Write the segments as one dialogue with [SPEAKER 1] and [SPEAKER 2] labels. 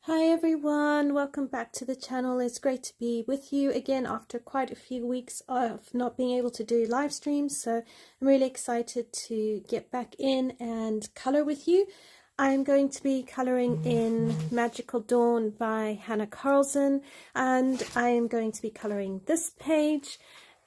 [SPEAKER 1] Hi everyone, welcome back to the channel. It's great to be with you again after quite a few weeks of not being able to do live streams, so I'm really excited to get back in and color with you. I'm going to be coloring in Magical Dawn by Hanna Karlzon, and I am going to be coloring this page.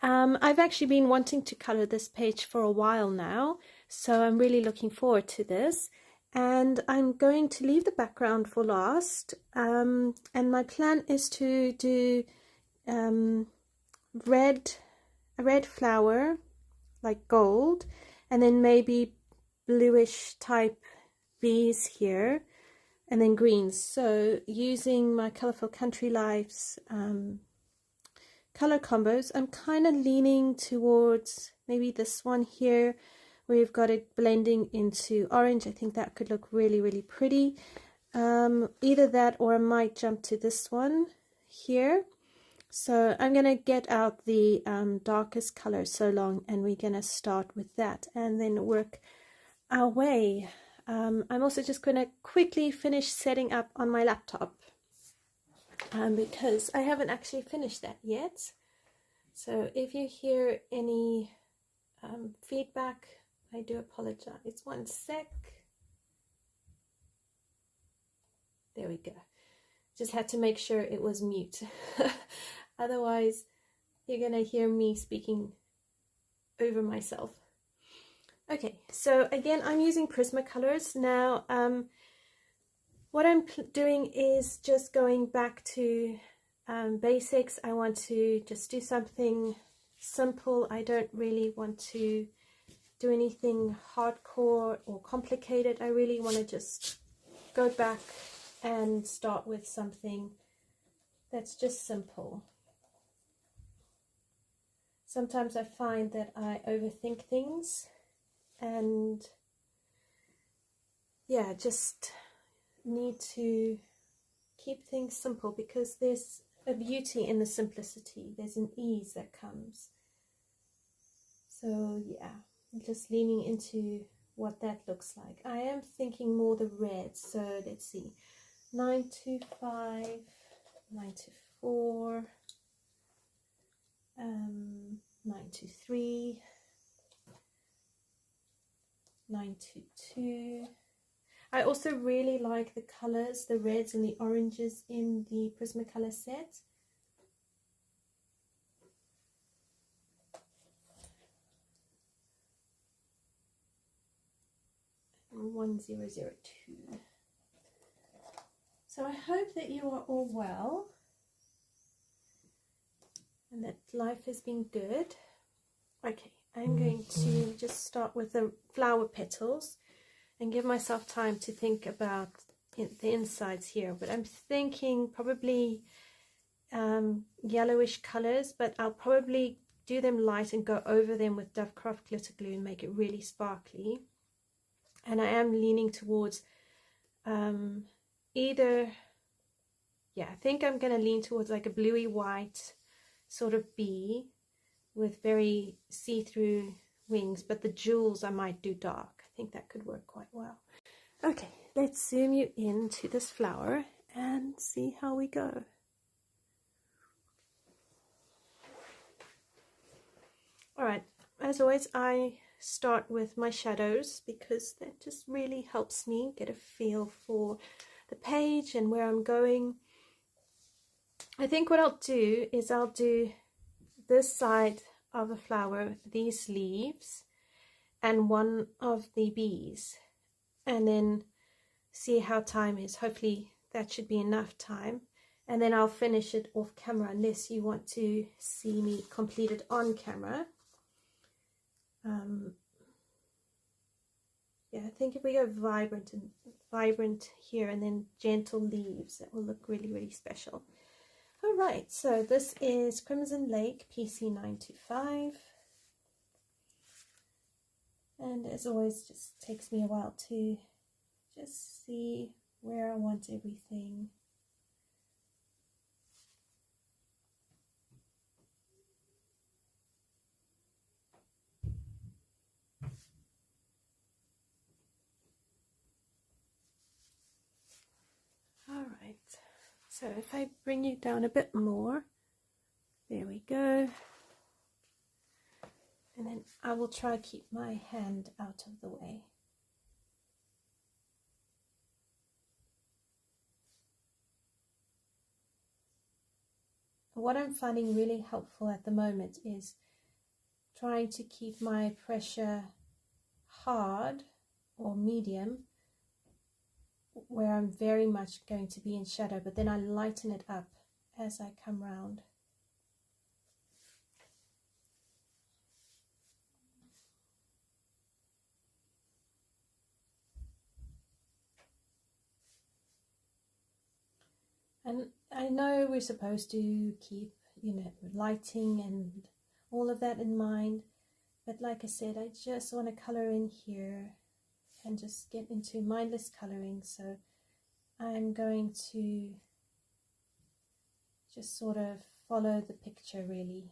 [SPEAKER 1] I've actually been wanting to color this page for a while now, so I'm really looking forward to this. And I'm going to leave the background for last, and my plan is to do a red flower, like gold, and then maybe bluish type bees here, and then greens. So using my Colourful Country Lives color combos, I'm kind of leaning towards maybe this one here, we've got it blending into orange. I think that could look really, really pretty. Either that, or I might jump to this one here. So I'm going to get out the darkest color so long, and we're going to start with that and then work our way. I'm also just going to quickly finish setting up on my laptop because I haven't actually finished that yet. So if you hear any feedback, I do apologize. One sec. There we go. Just had to make sure it was mute. Otherwise, you're going to hear me speaking over myself. Okay, so again, I'm using Prismacolors. Now, what I'm doing is just going back to basics. I want to just do something simple. I don't really want to do anything hardcore or complicated. I really want to just go back and start with something that's just simple. Sometimes I find that I overthink things, and yeah, just need to keep things simple because there's a beauty in the simplicity. There's an ease that comes. So yeah, just leaning into what that looks like. I am thinking more the red, so let's see, 925, 924, 923, 922. I also really like the colors, the reds and the oranges in the Prismacolor set. 1002. So I hope that you are all well and that life has been good. Okay, I'm going to just start with the flower petals and give myself time to think about the insides here, but I'm thinking probably yellowish colors, but I'll probably do them light and go over them with Dovecraft glitter glue and make it really sparkly. And I am leaning towards either, yeah, I think I'm going to lean towards like a bluey white sort of bee with very see-through wings, but the jewels I might do dark. I think that could work quite well. Okay, let's zoom you into this flower and see how we go. All right, as always, I start with my shadows because that just really helps me get a feel for the page and where I'm going. I think what I'll do is I'll do this side of the flower, these leaves, and one of the bees, and then see how time is. Hopefully that should be enough time, and then I'll finish it off camera unless you want to see me complete it on camera. Yeah, I think if we go vibrant here and then gentle leaves, that will look really, really special. All right, so this is Crimson Lake PC925. And as always, just takes me a while to just see where I want everything. All right. So if I bring you down a bit more, there we go. And then I will try to keep my hand out of the way. What I'm finding really helpful at the moment is trying to keep my pressure hard or medium, where I'm very much going to be in shadow, but then I lighten it up as I come round. And I know we're supposed to keep, lighting and all of that in mind, but like I said, I just want to color in here and just get into mindless coloring. So I'm going to just sort of follow the picture really.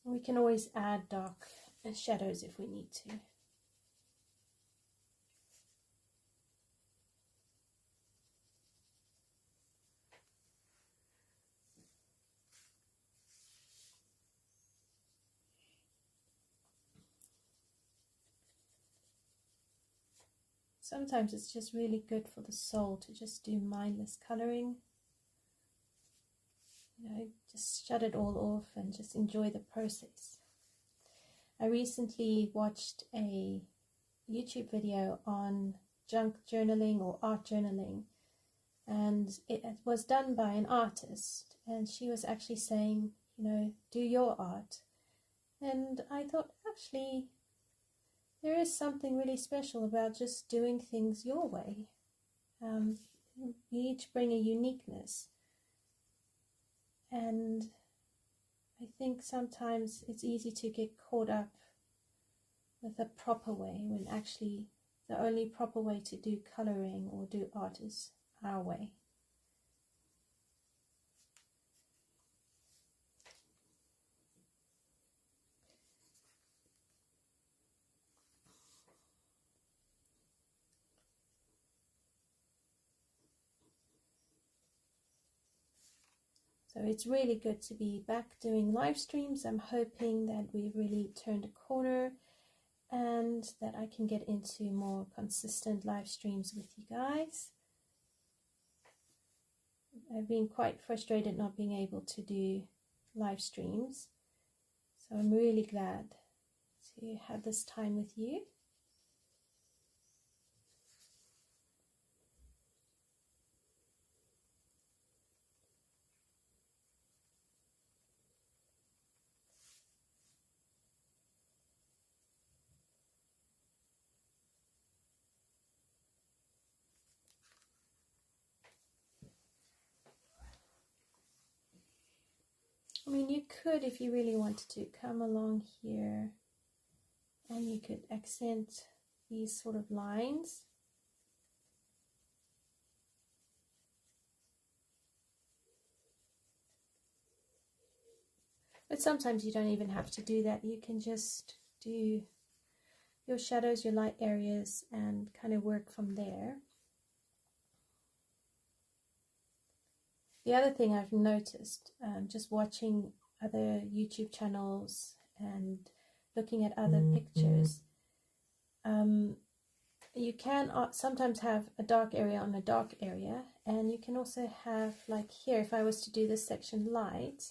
[SPEAKER 1] We can always add dark shadows if we need to. Sometimes it's just really good for the soul to just do mindless coloring. Just shut it all off and just enjoy the process. I recently watched a YouTube video on junk journaling or art journaling, and it was done by an artist, and she was actually saying, do your art. And I thought, actually, there is something really special about just doing things your way. We each bring a uniqueness, and I think sometimes it's easy to get caught up with a proper way, when actually the only proper way to do coloring or do art is our way. So it's really good to be back doing live streams. I'm hoping that we really turned a corner and that I can get into more consistent live streams with you guys. I've been quite frustrated not being able to do live streams, so I'm really glad to have this time with you. I mean, you could, if you really wanted to, come along here and you could accent these sort of lines. But sometimes you don't even have to do that. You can just do your shadows, your light areas, and kind of work from there. The other thing I've noticed, just watching other YouTube channels and looking at other pictures, you can sometimes have a dark area on a dark area, and you can also have, like here, if I was to do this section light,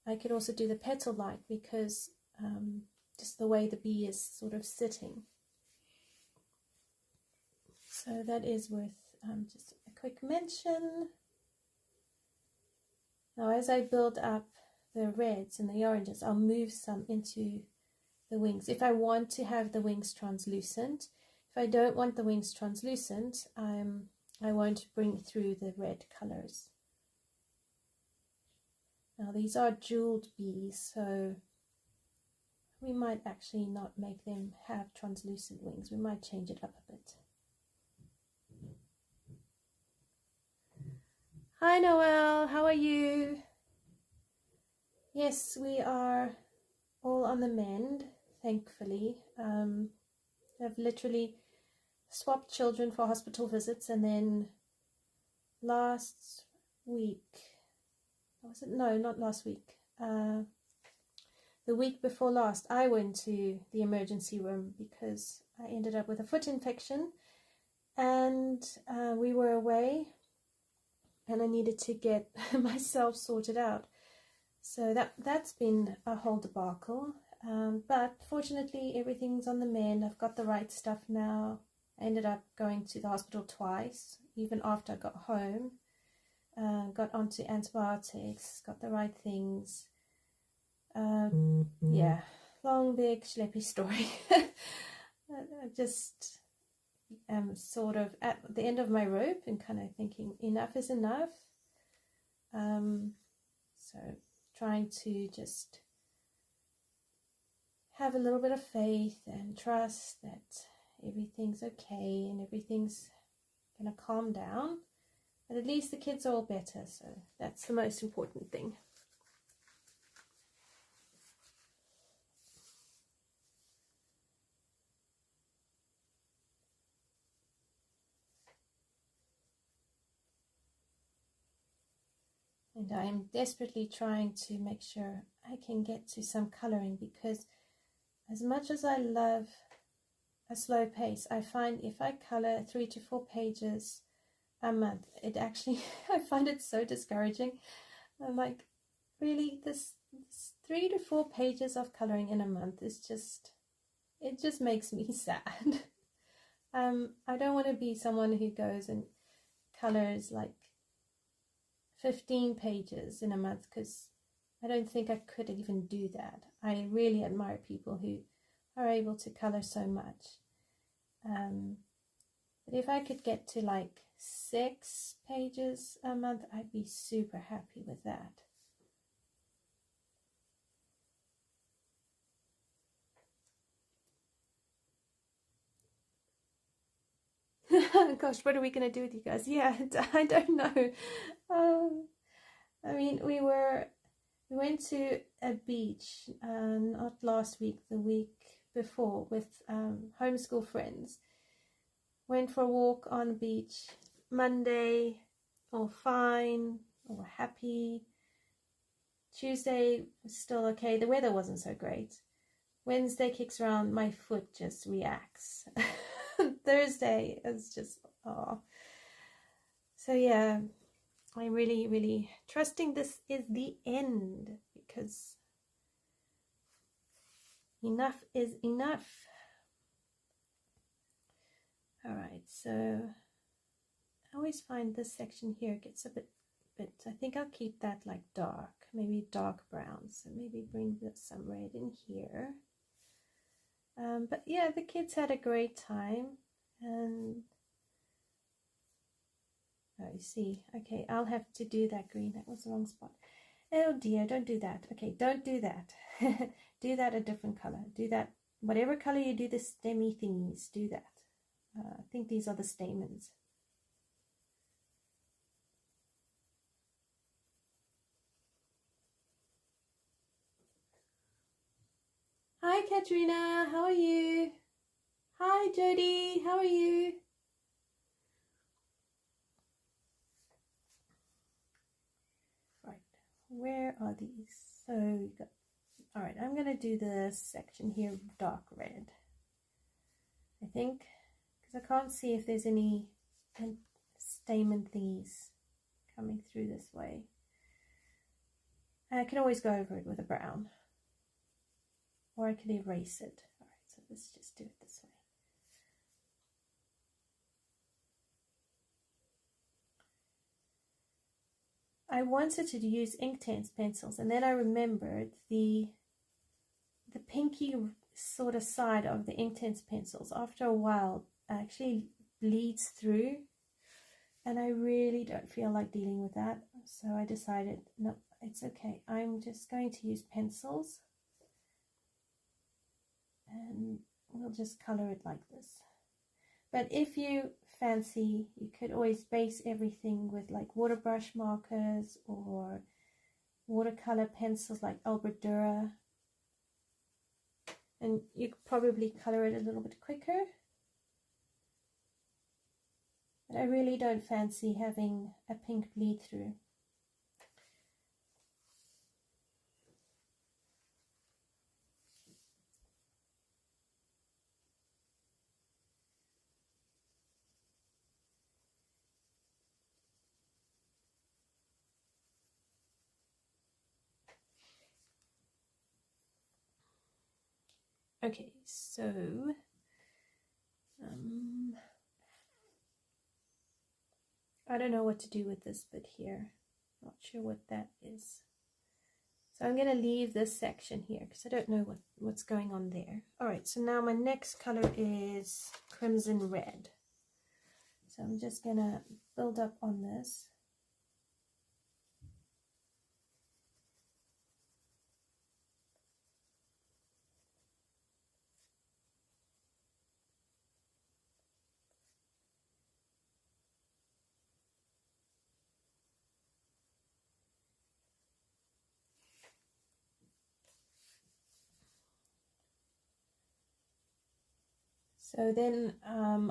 [SPEAKER 1] I could also do the petal light, because just the way the bee is sort of sitting. So that is worth just a quick mention. Now, as I build up the reds and the oranges, I'll move some into the wings. If I want to have the wings translucent, if I don't want the wings translucent, I won't bring through the red colors. Now, these are jeweled bees, so we might actually not make them have translucent wings. We might change it up a bit. Hi Noelle, how are you? Yes, we are all on the mend, thankfully. I've literally swapped children for hospital visits, and then last week, was it? No, not last week. The week before last, I went to the emergency room because I ended up with a foot infection, and we were away, and I needed to get myself sorted out. So that's been a whole debacle. But fortunately, everything's on the mend. I've got the right stuff now. I ended up going to the hospital twice, even after I got home. Got onto antibiotics, got the right things. Yeah, long, big, schleppy story. I just am sort of at the end of my rope and kind of thinking enough is enough. So trying to just have a little bit of faith and trust that everything's okay and everything's gonna calm down. But at least the kids are all better, so that's the most important thing. And I'm desperately trying to make sure I can get to some coloring, because as much as I love a slow pace, I find if I color 3 to 4 pages a month, it actually, I find it so discouraging. I'm like, really, this 3 to 4 pages of coloring in a month is just, it just makes me sad. I don't want to be someone who goes and colors like 15 pages in a month, because I don't think I could even do that. I really admire people who are able to color so much. But if I could get to like 6 pages a month, I'd be super happy with that. Gosh, what are we going to do with you guys? Yeah, I don't know. I mean, we went to a beach, not last week, the week before, with homeschool friends. Went for a walk on the beach. Monday, all fine, all happy. Tuesday was still okay. The weather wasn't so great. Wednesday kicks around, my foot just reacts. Thursday is just, oh. So yeah, I'm really, really trusting this is the end, because enough is enough. All right, so I always find this section here gets a bit, I think I'll keep that like dark, maybe dark brown. So maybe bring some red in here. But yeah, the kids had a great time. And oh, you see, okay, I'll have to do that green. That was the wrong spot. Oh dear, don't do that. Okay, don't do that. Do that a different color. Do that, whatever color you do the stemmy thingies, do that. I think these are the stamens. Hi Katrina, how are you? Hi Jody, how are you? Right, where are these? So you got, all right, I'm gonna do this section here dark red, I think, because I can't see if there's any stamen thingies coming through this way. I can always go over it with a brown, or I can erase it. All right, so let's just do it this way. I wanted to use Inktense pencils, and then I remembered the pinky sort of side of the Inktense pencils after a while actually bleeds through, and I really don't feel like dealing with that. So I decided, no, it's okay. I'm just going to use pencils, and we'll just color it like this. But if you fancy, you could always base everything with like water brush markers or watercolor pencils like Albert Dürer. and you could probably color it a little bit quicker. But I really don't fancy having a pink bleed through. Okay, so I don't know what to do with this bit here. Not sure what that is. So I'm going to leave this section here because I don't know what's going on there. Alright, so now my next color is Crimson Red. So I'm just going to build up on this. So then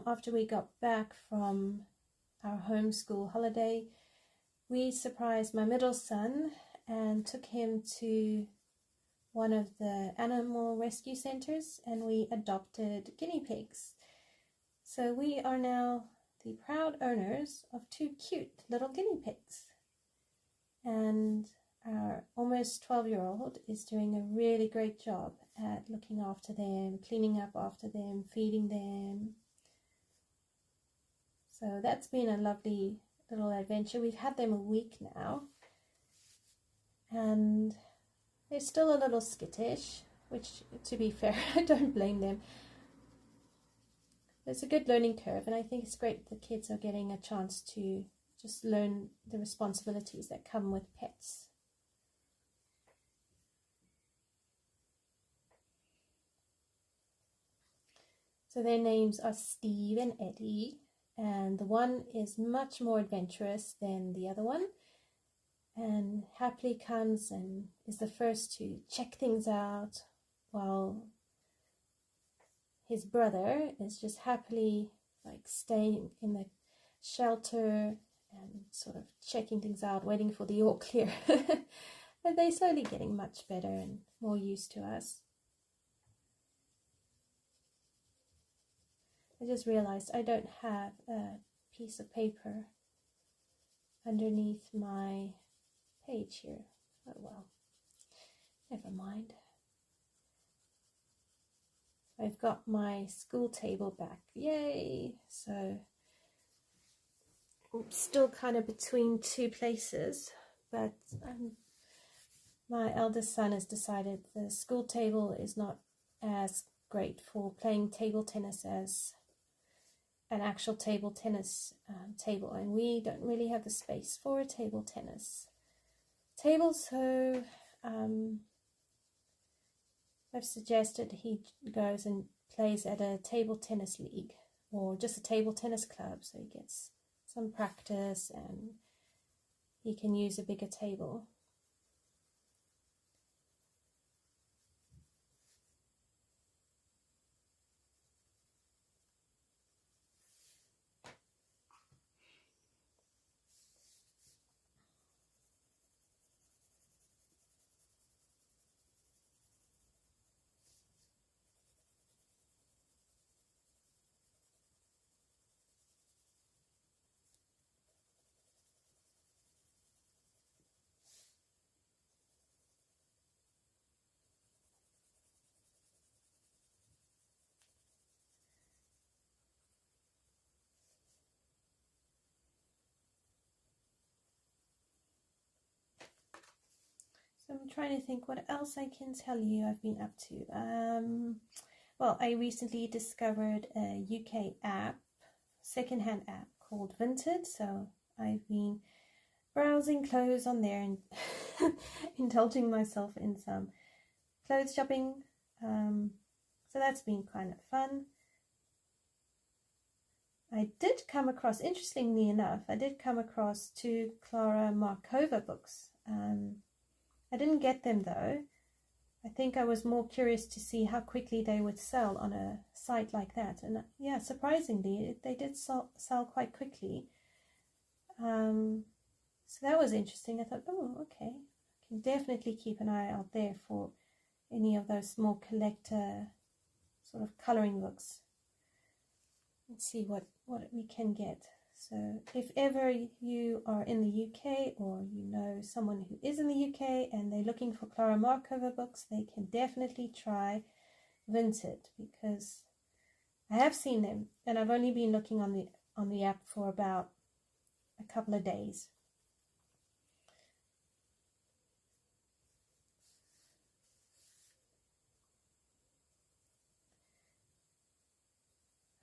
[SPEAKER 1] after we got back from our homeschool holiday, we surprised my middle son and took him to one of the animal rescue centers, and we adopted guinea pigs. So we are now the proud owners of 2 cute little guinea pigs. And our almost 12-year-old is doing a really great job at looking after them, cleaning up after them, feeding them. So that's been a lovely little adventure. We've had them a week now, and they're still a little skittish, which, to be fair, I don't blame them. It's a good learning curve, and I think it's great that kids are getting a chance to just learn the responsibilities that come with pets. So their names are Steve and Eddie, and the one is much more adventurous than the other one, and happily comes and is the first to check things out, while his brother is just happily like staying in the shelter and sort of checking things out, waiting for the all clear. But they're slowly getting much better and more used to us. I just realized I don't have a piece of paper underneath my page here. Oh well, never mind. I've got my school table back, yay! So I'm still kind of between 2 places, but my eldest son has decided the school table is not as great for playing table tennis as an actual table tennis table, and we don't really have the space for a table tennis table, so I've suggested he goes and plays at a table tennis league or just a table tennis club, so he gets some practice and he can use a bigger table. So I'm trying to think what else I can tell you I've been up to. Well, I recently discovered a UK app, secondhand app called Vinted. So I've been browsing clothes on there and indulging myself in some clothes shopping. So that's been kind of fun. I did come across, interestingly enough, I did come across 2 Clara Markova books. I didn't get them though. I think I was more curious to see how quickly they would sell on a site like that. And yeah, surprisingly, they did sell quite quickly. So that was interesting. I thought, oh, okay. I can definitely keep an eye out there for any of those small collector sort of colouring books. Let's see what we can get. So if ever you are in the UK, or you know someone who is in the UK and they're looking for Clara Markova books, they can definitely try Vinted, because I have seen them and I've only been looking on the app for about a couple of days.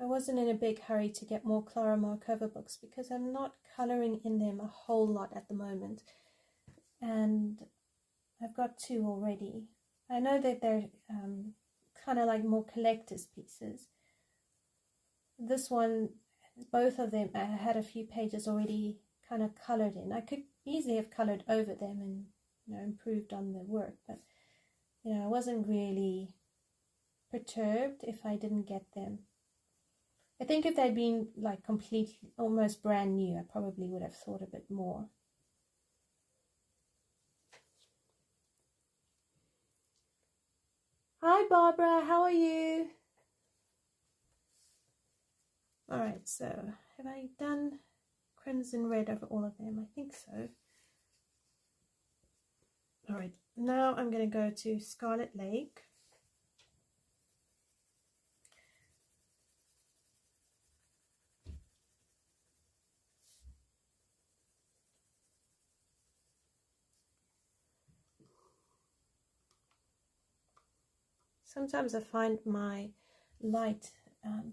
[SPEAKER 1] I wasn't in a big hurry to get more Clara Markova books because I'm not colouring in them a whole lot at the moment, and I've got 2 already. I know that they're kind of like more collector's pieces. This one, both of them, I had a few pages already kind of coloured in. I could easily have coloured over them and, you know, improved on the work, but, you know, I wasn't really perturbed if I didn't get them. I think if they'd been like completely, almost brand new, I probably would have thought a bit more. Hi Barbara, how are you? Alright, so have I done Crimson Red over all of them? I think so. Alright, now I'm going to go to Scarlet Lake. Sometimes I find my light,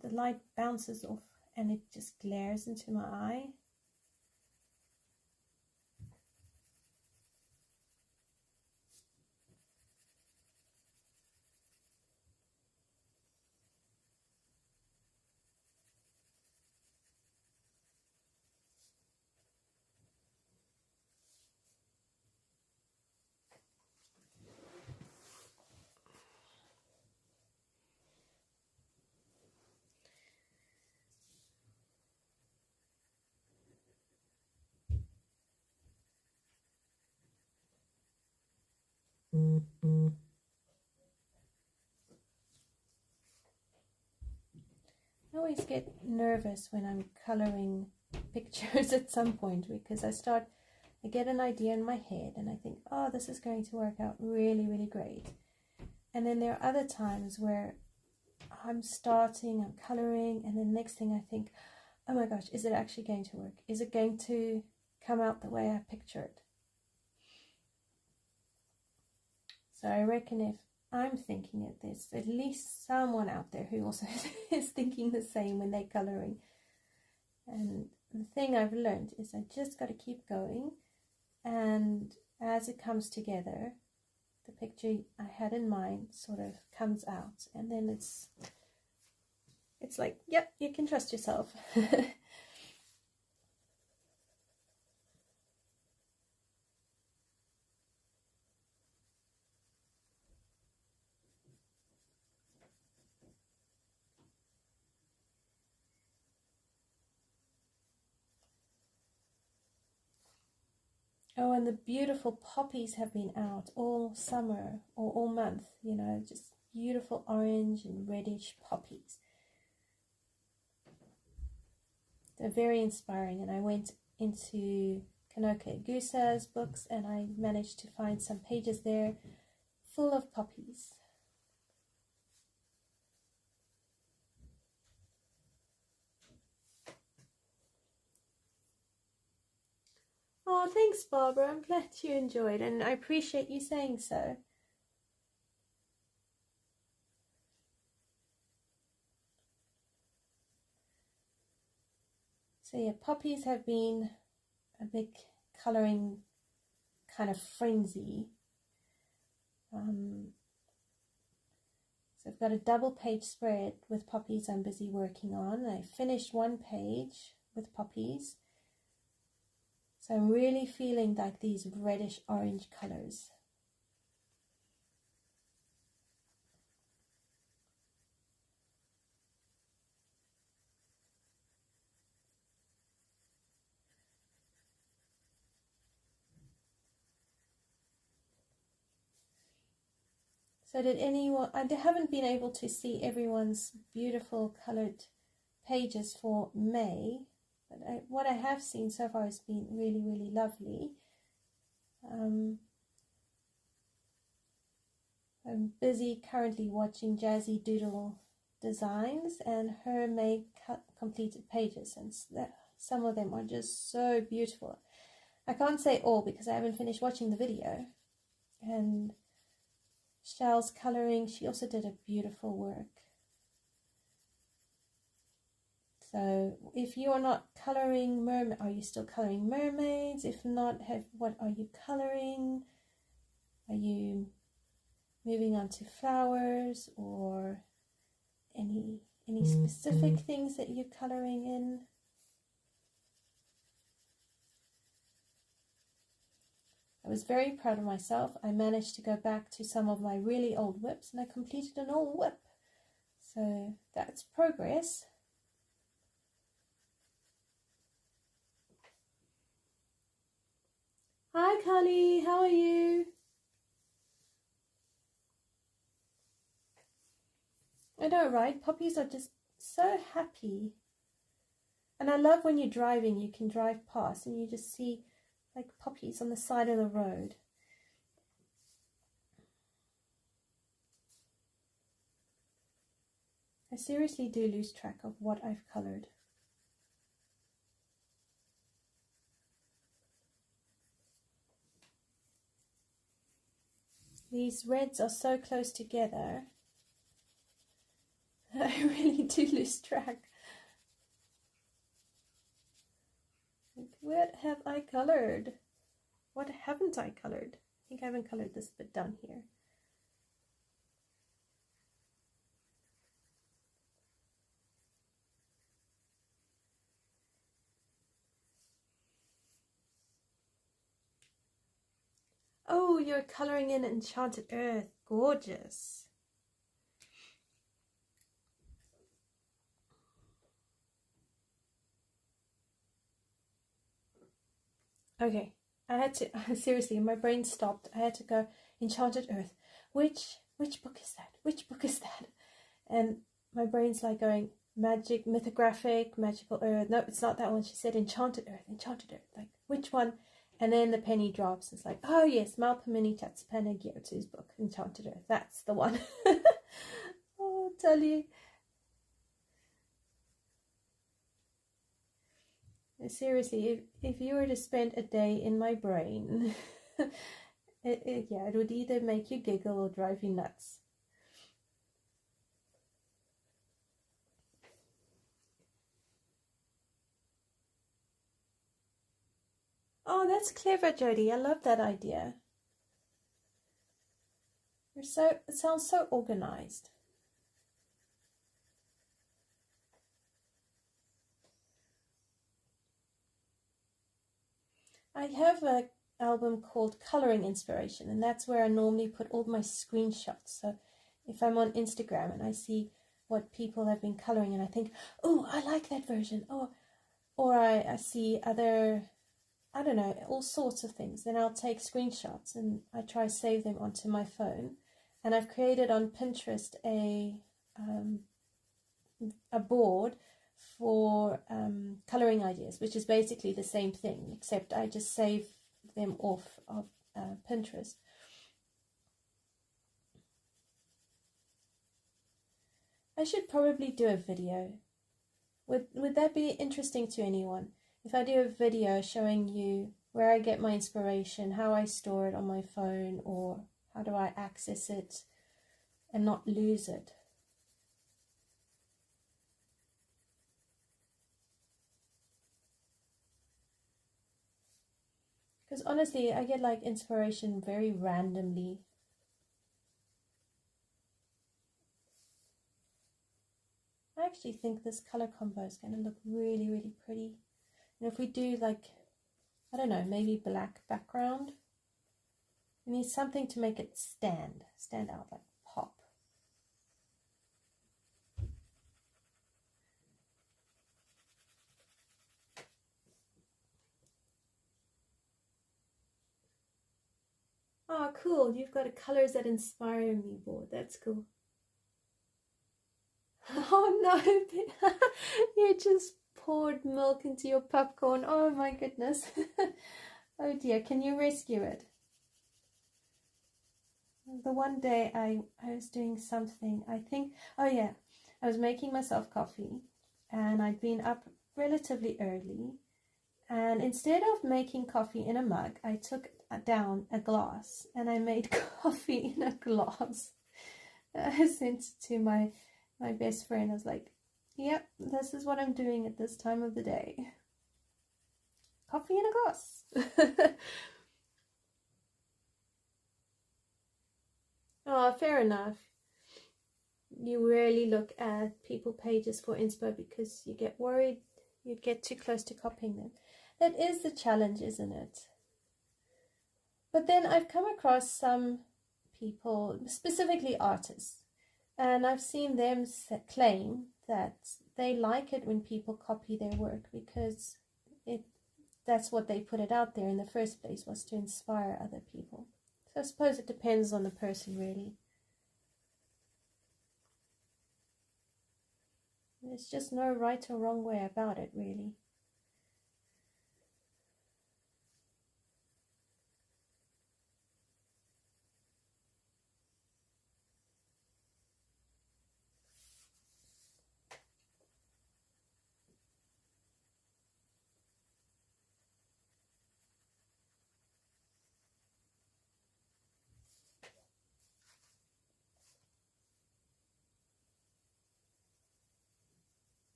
[SPEAKER 1] the light bounces off and it just glares into my eye. I always get nervous when I'm coloring pictures at some point, because I get an idea in my head and I think, oh, this is going to work out really, really great. And then there are other times where I'm coloring, and then next thing I think, oh my gosh, is it actually going to work? Is it going to come out the way I pictured? So I reckon if I'm thinking it, there's at least someone out there who also is thinking the same when they're coloring. And the thing I've learned is I just got to keep going, and as it comes together, the picture I had in mind sort of comes out, and then it's like, yep, you can trust yourself. Oh, and the beautiful poppies have been out all summer or all month, you know, just beautiful orange and reddish poppies. They're very inspiring, and I went into Kanoke Gusa's books and I managed to find some pages there full of poppies. Oh, thanks, Barbara. I'm glad you enjoyed, and I appreciate you saying so. So yeah, poppies have been a big colouring kind of frenzy. So I've got a double page spread with poppies I'm busy working on. I finished one page with poppies. So I'm really feeling like these reddish orange colours. So did anyone, I haven't been able to see everyone's beautiful colored pages for May, but what I have seen so far has been really, really lovely. I'm busy currently watching Jazzy Doodle Designs and her May completed pages, and some of them are just so beautiful. I can't say all because I haven't finished watching the video. And Shell's coloring, she also did a beautiful work. So if you are not coloring mermaid, are you still coloring mermaids? If not, what are you coloring? Are you moving on to flowers or any specific things that you're coloring in? I was very proud of myself. I managed to go back to some of my really old whips and I completed an old whip. So that's progress. Hi Carly, how are you? I know, right? Poppies are just so happy. And I love when you're driving, you can drive past and you just see like poppies on the side of the road. I seriously do lose track of what I've colored. These reds are so close together. I really do lose track. Like, what have I colored? What haven't I colored? I think I haven't colored this bit down here. Oh, you're coloring in Enchanted Earth. Gorgeous. Okay, I had to, seriously, my brain stopped. I had to go, Enchanted Earth. Which book is that? Which book is that? And my brain's like going, Magic, Mythographic, Magical Earth. No, it's not that one. She said Enchanted Earth, Enchanted Earth. Like, which one? And then the penny drops. It's like, oh yes, Malpamini Tatsipana Gyotu's book, Enchanted Earth. That's the one. Oh, I'll tell you. Seriously, if you were to spend a day in my brain, it would either make you giggle or drive you nuts. Oh, that's clever, Jody. I love that idea. It sounds so organized. I have an album called Coloring Inspiration, and that's where I normally put all my screenshots. So if I'm on Instagram and I see what people have been coloring and I think, oh, I like that version, or I see other, I don't know, all sorts of things, then I'll take screenshots and I try to save them onto my phone. And I've created on Pinterest a board for coloring ideas, which is basically the same thing, except I just save them off of Pinterest. I should probably do a video. Would that be interesting to anyone? If I do a video showing you where I get my inspiration, how I store it on my phone, or how do I access it and not lose it? Because honestly, I get like inspiration very randomly. I actually think this color combo is going to look really, really pretty. And if we do like, I don't know, maybe black background, we need something to make it stand out, like pop. Oh, cool. You've got a Colors That Inspire Me board. That's cool. Oh no, you just poured milk into your popcorn. Oh my goodness. Oh dear, can you rescue it? The one day I was doing something, I think, oh yeah, I was making myself coffee and I'd been up relatively early, and instead of making coffee in a mug, I took down a glass and I made coffee in a glass. I sent it to my best friend. I was like, yep, this is what I'm doing at this time of the day. Coffee in a glass. Oh, fair enough. You rarely look at people pages for inspo because you get worried you get too close to copying them. That is the challenge, isn't it? But then I've come across some people, specifically artists, and I've seen them claim that they like it when people copy their work because that's what they put it out there in the first place, was to inspire other people. So I suppose it depends on the person, really. There's just no right or wrong way about it, really.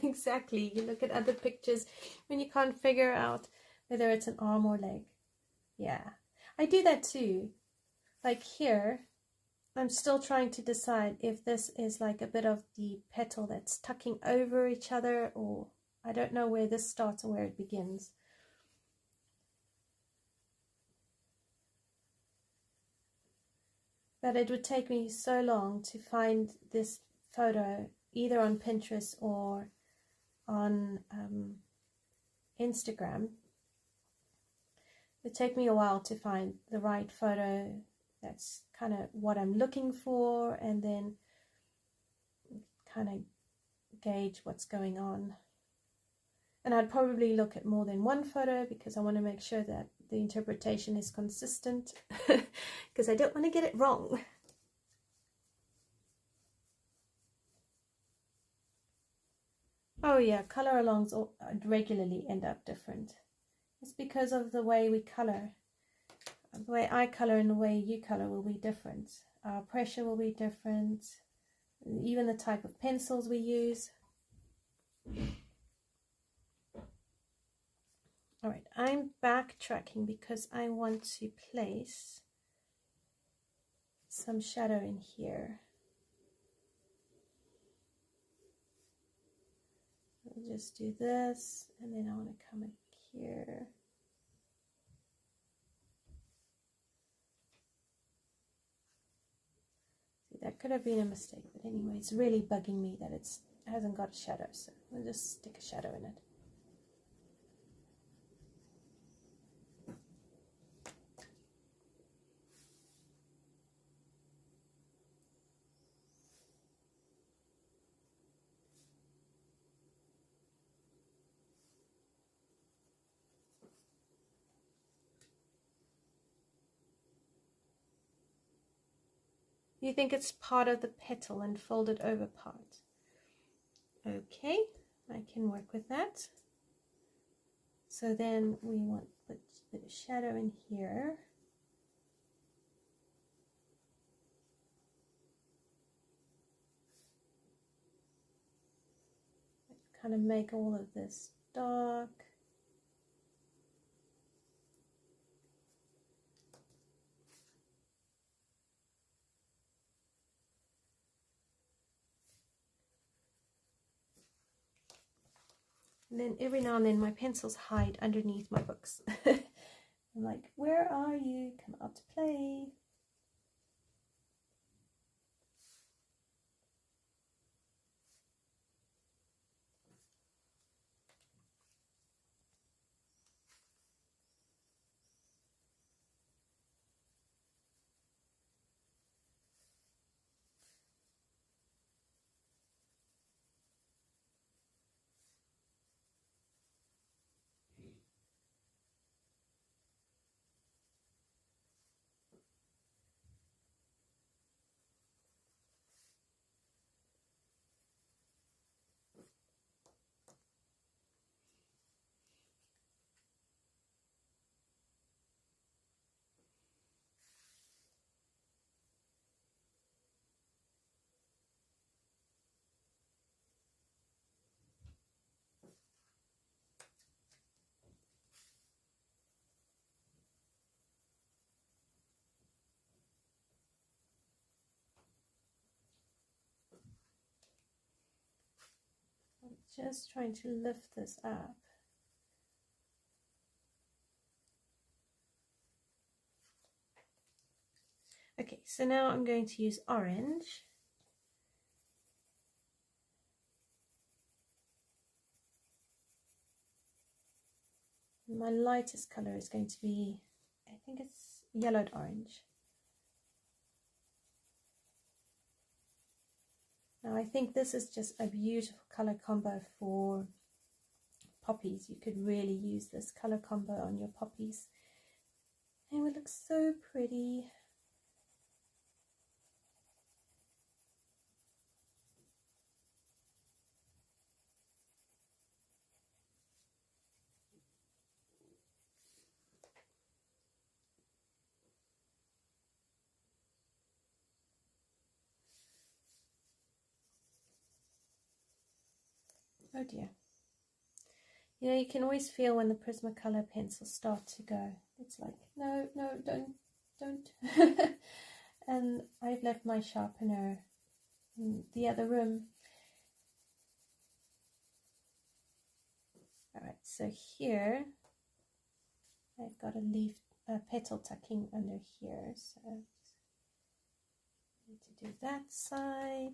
[SPEAKER 1] Exactly. You look at other pictures when you can't figure out whether it's an arm or leg. Yeah, I do that too. Like here, I'm still trying to decide if this is like a bit of the petal that's tucking over each other, or I don't know where this starts and where it begins. But it would take me so long to find this photo either on Pinterest or on Instagram. It would take me a while to find the right photo that's kind of what I'm looking for, and then kind of gauge what's going on. And I'd probably look at more than one photo because I want to make sure that the interpretation is consistent because I don't want to get it wrong. Oh yeah, color alongs regularly end up different. It's because of the way we color. The way I color and the way you color will be different. Our pressure will be different. Even the type of pencils we use. Alright, I'm backtracking because I want to place some shadow in here. I'll just do this, and then I want to come in here. See, that could have been a mistake, but anyway, it's really bugging me that it hasn't got a shadow, so we'll just stick a shadow in it. You think it's part of the petal and folded over part. Okay, I can work with that. So then we want to put a bit of shadow in here. Kind of make all of this dark. And then every now and then my pencils hide underneath my books. I'm like, where are you? Come out to play. Just trying to lift this up. Okay, so now I'm going to use orange. My lightest color is going to be, I think it's yellowed orange. Now I think this is just a beautiful color combo for poppies. You could really use this color combo on your poppies. It would look so pretty. Oh dear. You know, you can always feel when the Prismacolor pencils start to go. It's like, no, no, don't. And I've left my sharpener in the other room. Alright, so here I've got a petal tucking under here, so I need to do that side.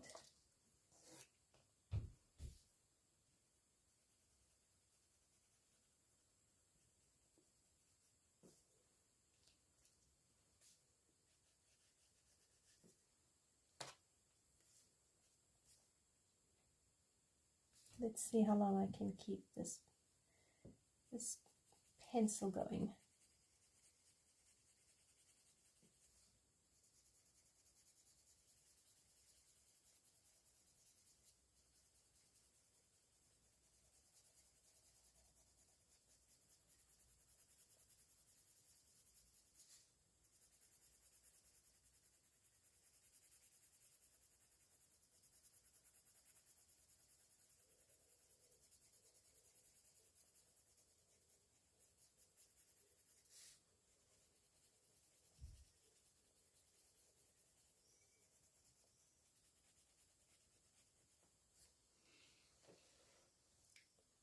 [SPEAKER 1] Let's see how long I can keep this pencil going.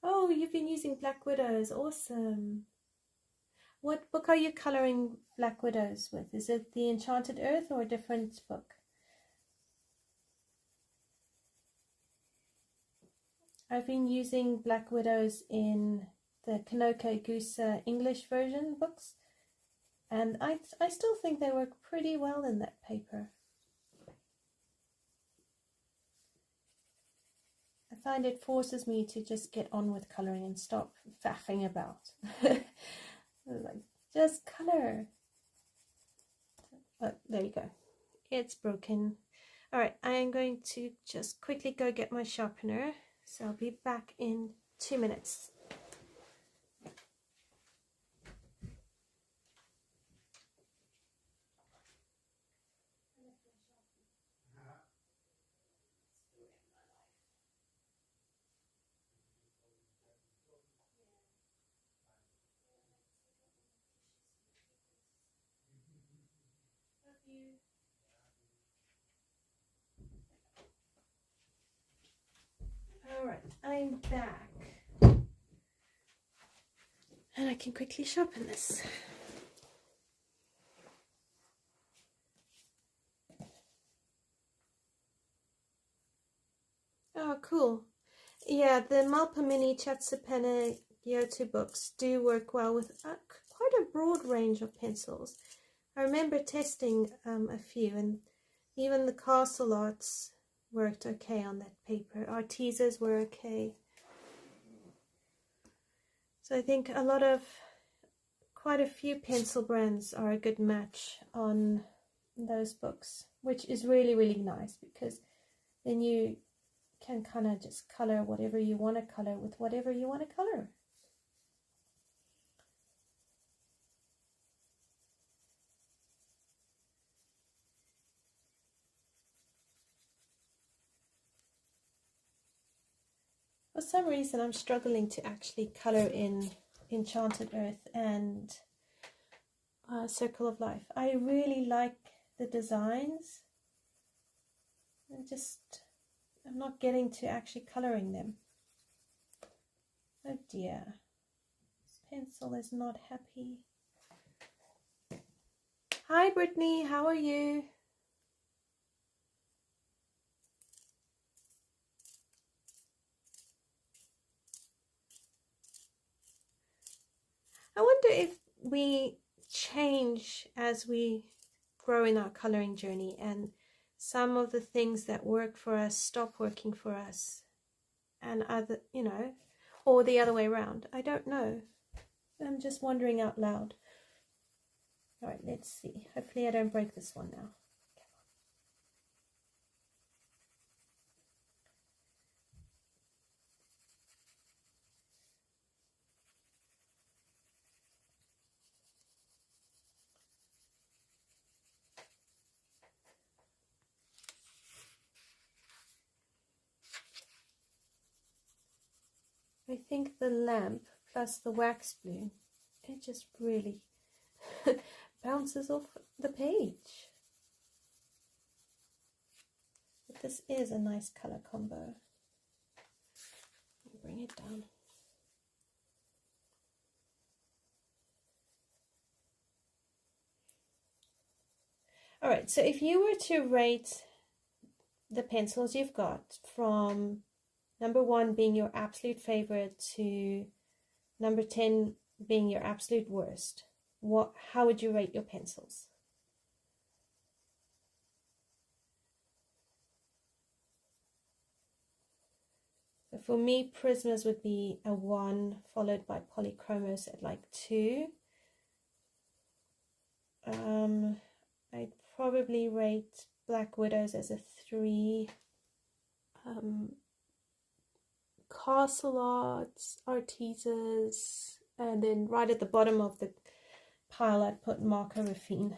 [SPEAKER 1] Oh, you've been using Black Widows. Awesome. What book are you coloring Black Widows with? Is it the Enchanted Earth or a different book? I've been using Black Widows in the Kanoko Gusa English version books, and I still think they work pretty well in that paper. I find it forces me to just get on with coloring and stop faffing about. Like, just color. Oh, there you go. It's broken. Alright, I am going to just quickly go get my sharpener. So I'll be back in 2 minutes. Alright, I'm back. And I can quickly sharpen this. Oh, cool. Yeah, the Malpa Mini Chatsupene Yoto books do work well with quite a broad range of pencils. I remember testing a few, and even the Castle Arts worked okay on that paper. Artesa's were okay. So I think quite a few pencil brands are a good match on those books, which is really, really nice, because then you can kind of just color whatever you want to color with whatever you want to color. For some reason, I'm struggling to actually color in Enchanted Earth and Circle of Life. I really like the designs. I'm not getting to actually coloring them. Oh dear, this pencil is not happy. Hi Brittany, how are you? I wonder if we change as we grow in our coloring journey and some of the things that work for us stop working for us, and other, you know, or the other way around. I don't know. I'm just wondering out loud. All right, let's see. Hopefully I don't break this one now. I think the lamp plus the wax blue, it just really bounces off the page. But this is a nice color combo. Bring it down. All right, so if you were to rate the pencils you've got from number 1 being your absolute favorite to number 10 being your absolute worst, how would you rate your pencils? So for me, Prismas would be a 1, followed by Polychromos at like 2. I'd probably rate Black Widows as a 3. Castle Arts, Artisas, and then right at the bottom of the pile I'd put Marco Raffine.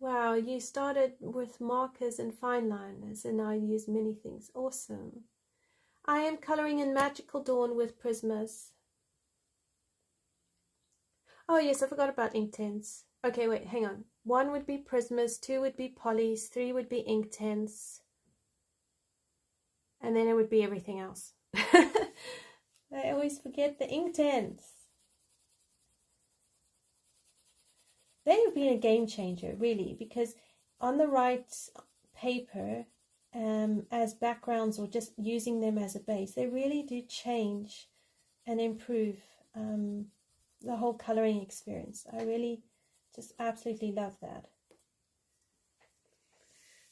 [SPEAKER 1] Wow, you started with markers and fine liners and now you use many things. Awesome. I am coloring in Magical Dawn with Prismas. Oh yes, I forgot about Inktense. Okay, wait, hang on. 1 would be Prismas, 2 would be Polys, 3 would be Inktense, and then it would be everything else. I always forget the Inktense. They have been a game changer, really, because on the right paper, as backgrounds or just using them as a base, they really do change and improve the whole coloring experience. I really just absolutely love that.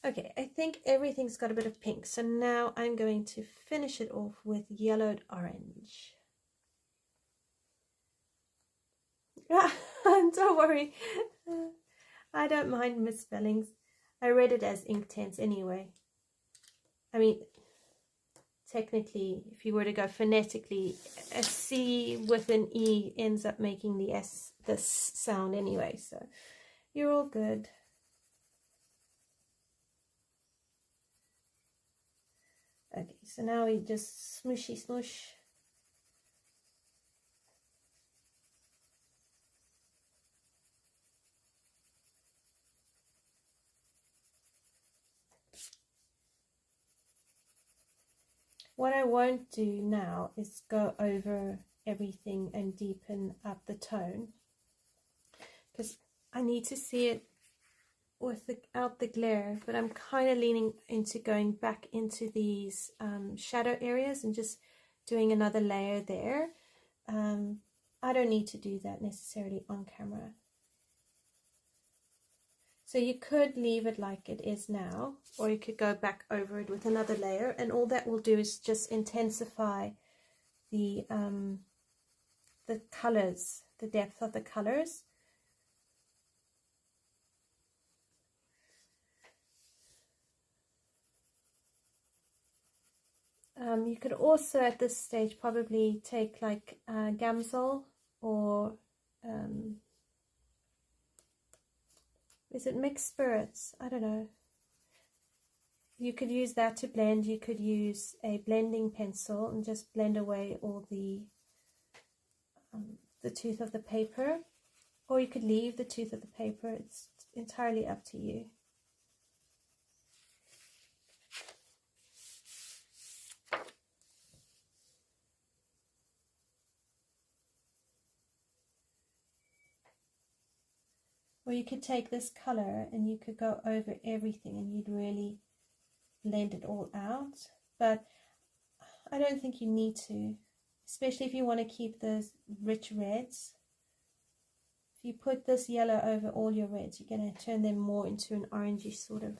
[SPEAKER 1] Okay, I think everything's got a bit of pink, so now I'm going to finish it off with yellowed orange. Don't worry, I don't mind misspellings. I read it as Inktense anyway. I mean, technically, if you were to go phonetically, a C with an E ends up making the S, this sound anyway, so you're all good. Okay, so now we just smooshy smoosh. What I won't do now is go over everything and deepen up the tone, because I need to see it without the glare, but I'm kind of leaning into going back into these shadow areas and just doing another layer there. I don't need to do that necessarily on camera. So you could leave it like it is now, or you could go back over it with another layer, and all that will do is just intensify the colors, the depth of the colors. You could also at this stage probably take like Gamsol, or is it Mixed Spirits? I don't know. you could use that to blend. You could use a blending pencil and just blend away all the tooth of the paper, or you could leave the tooth of the paper. It's entirely up to you. Or you could take this color and you could go over everything and you'd really blend it all out. But I don't think you need to, especially if you want to keep those rich reds. If you put this yellow over all your reds, you're going to turn them more into an orangey sort of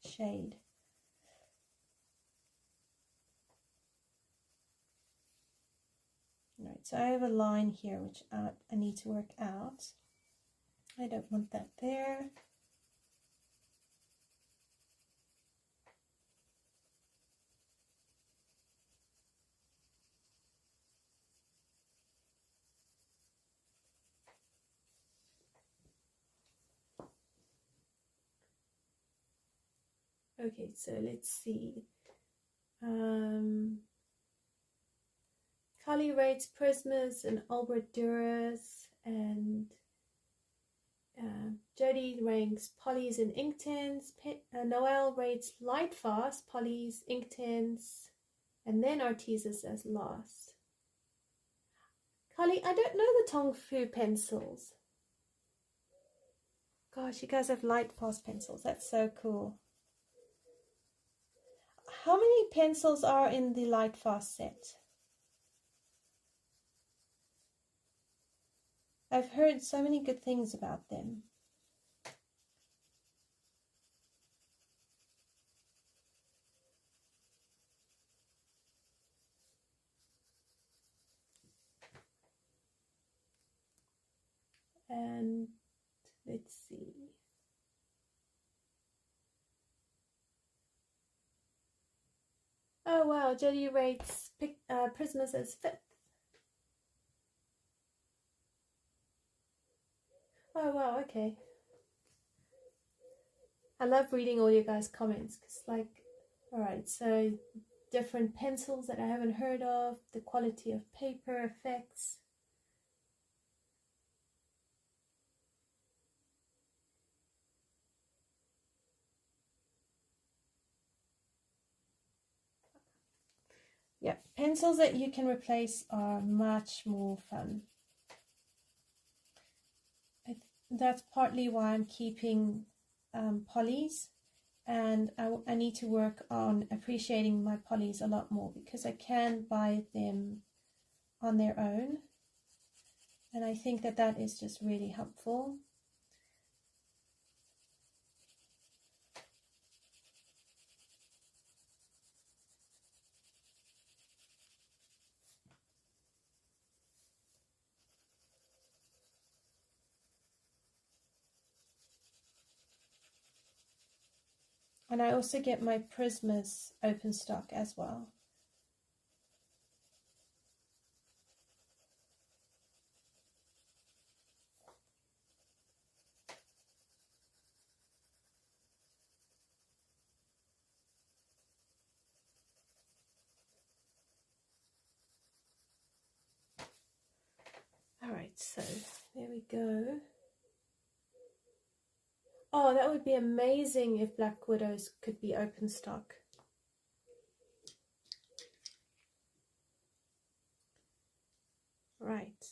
[SPEAKER 1] shade. Right, so I have a line here which I need to work out. I don't want that there. Okay, so let's see. Kali rates Prismas and Albert Duras, and Jody ranks polys and ink tints. Noel rates light fast polys, ink tints, and then Artesis as last. Kali, I don't know the Tong Fu pencils. Gosh, you guys have light fast pencils. That's so cool. How many pencils are in the light fast set? I've heard so many good things about them. And let's see. Oh wow, Jody rates Prismas as 5th. Oh wow, okay. I love reading all you guys' comments because, like, alright, so different pencils that I haven't heard of, the quality of paper effects. Yeah, pencils that you can replace are much more fun. That's partly why I'm keeping polys, and I need to work on appreciating my polys a lot more because I can buy them on their own, and I think that that is just really helpful. And I also get my Prismas open stock as well. Alright, so there we go. Oh, that would be amazing if Black Widows could be open stock. Right.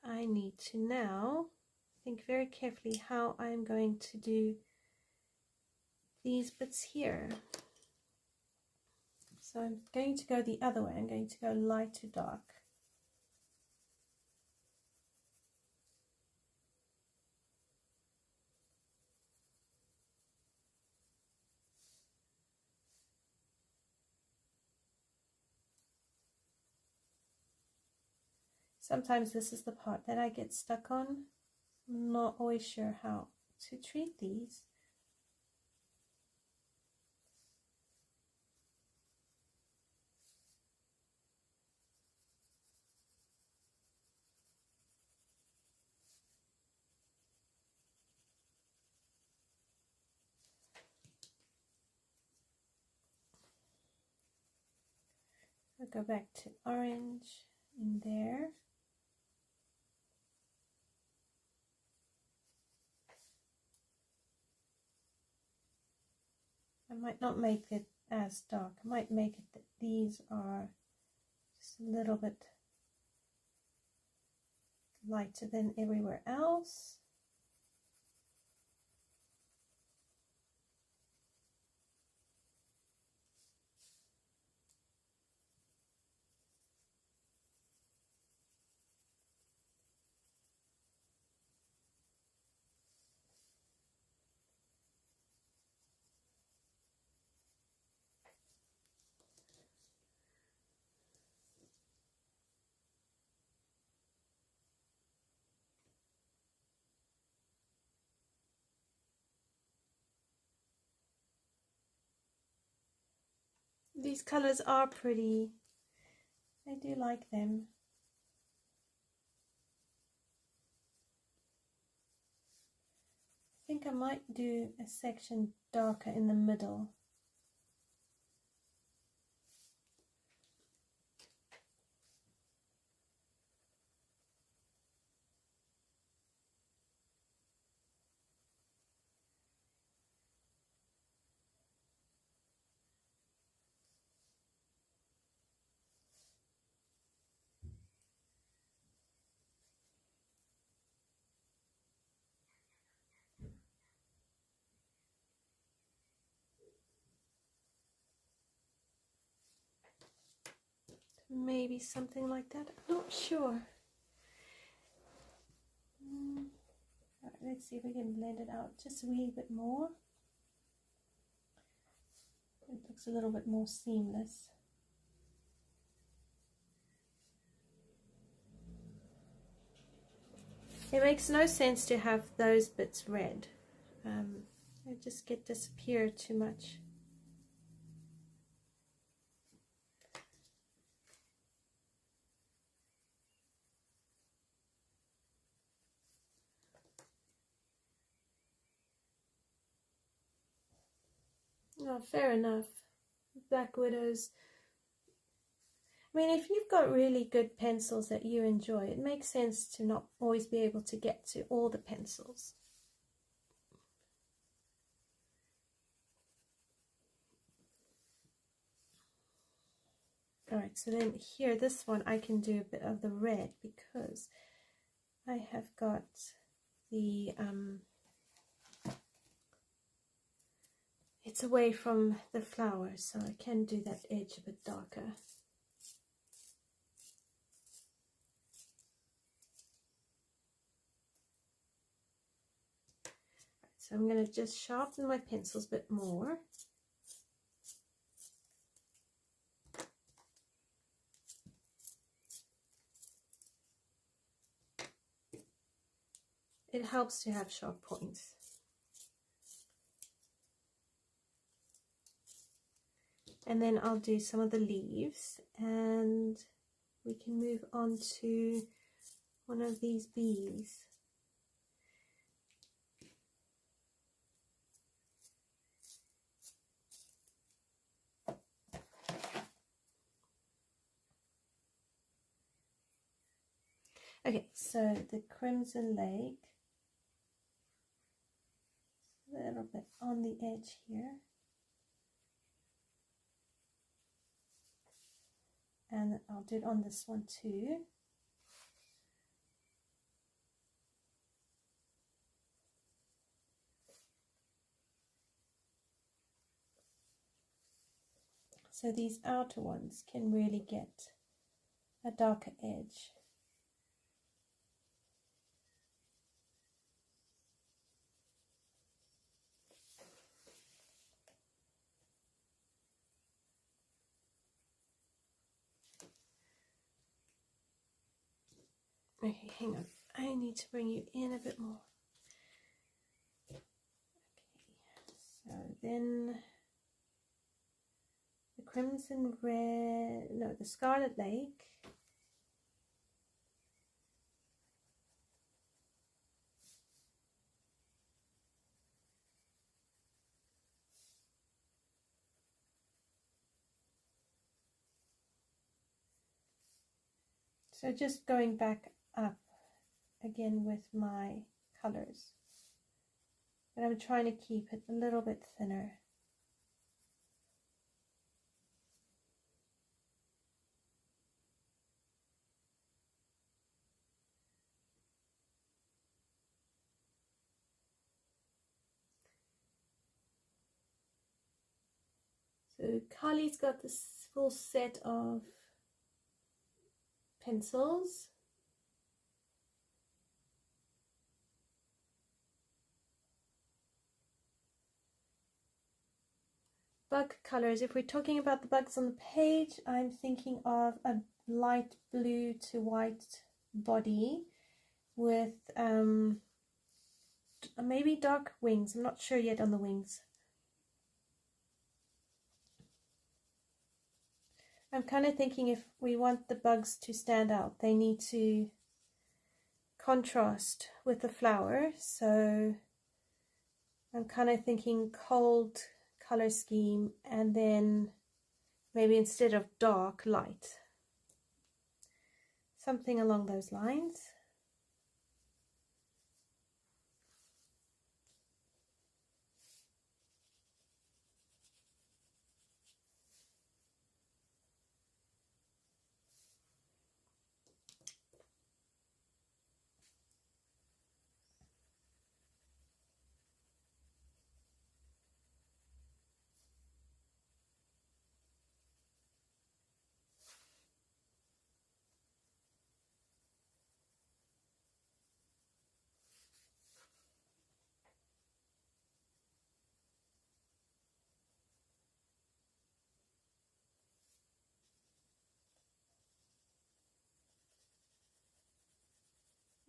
[SPEAKER 1] I need to now think very carefully how I'm going to do these bits here. So I'm going to go the other way. I'm going to go light to dark. Sometimes this is the part that I get stuck on. I'm not always sure how to treat these. go back to orange in there. I might not make it as dark. I might make it that these are just a little bit lighter than everywhere else. These colors are pretty. I do like them. I think I might do a section darker in the middle. Maybe something like that. I'm not sure. Right, let's see if we can blend it out just a wee bit more. It looks a little bit more seamless. It makes no sense to have those bits red. They just disappear too much. Oh, fair enough. Black Widows. I mean, if you've got really good pencils that you enjoy, it makes sense to not always be able to get to all the pencils. Alright, so then here, this one, I can do a bit of the red because I have got the, it's away from the flower, so I can do that edge a bit darker. So I'm going to just sharpen my pencils a bit more. It helps to have sharp points. And then I'll do some of the leaves, and we can move on to one of these bees. Okay, so the crimson lake, a little bit on the edge here. And I'll do it on this one too. So these outer ones can really get a darker edge. Okay, hang on. I need to bring you in a bit more. Okay, so then the crimson red, no, the Scarlet Lake. So just going back up again with my colors, but I'm trying to keep it a little bit thinner. So Carly's got this full set of pencils. Bug colors, if we're talking about the bugs on the page, I'm thinking of a light blue to white body with maybe dark wings. I'm not sure yet on the wings. I'm kind of thinking if we want the bugs to stand out, they need to contrast with the flower. So I'm kind of thinking cold color scheme, and then maybe instead of dark, light. Something along those lines.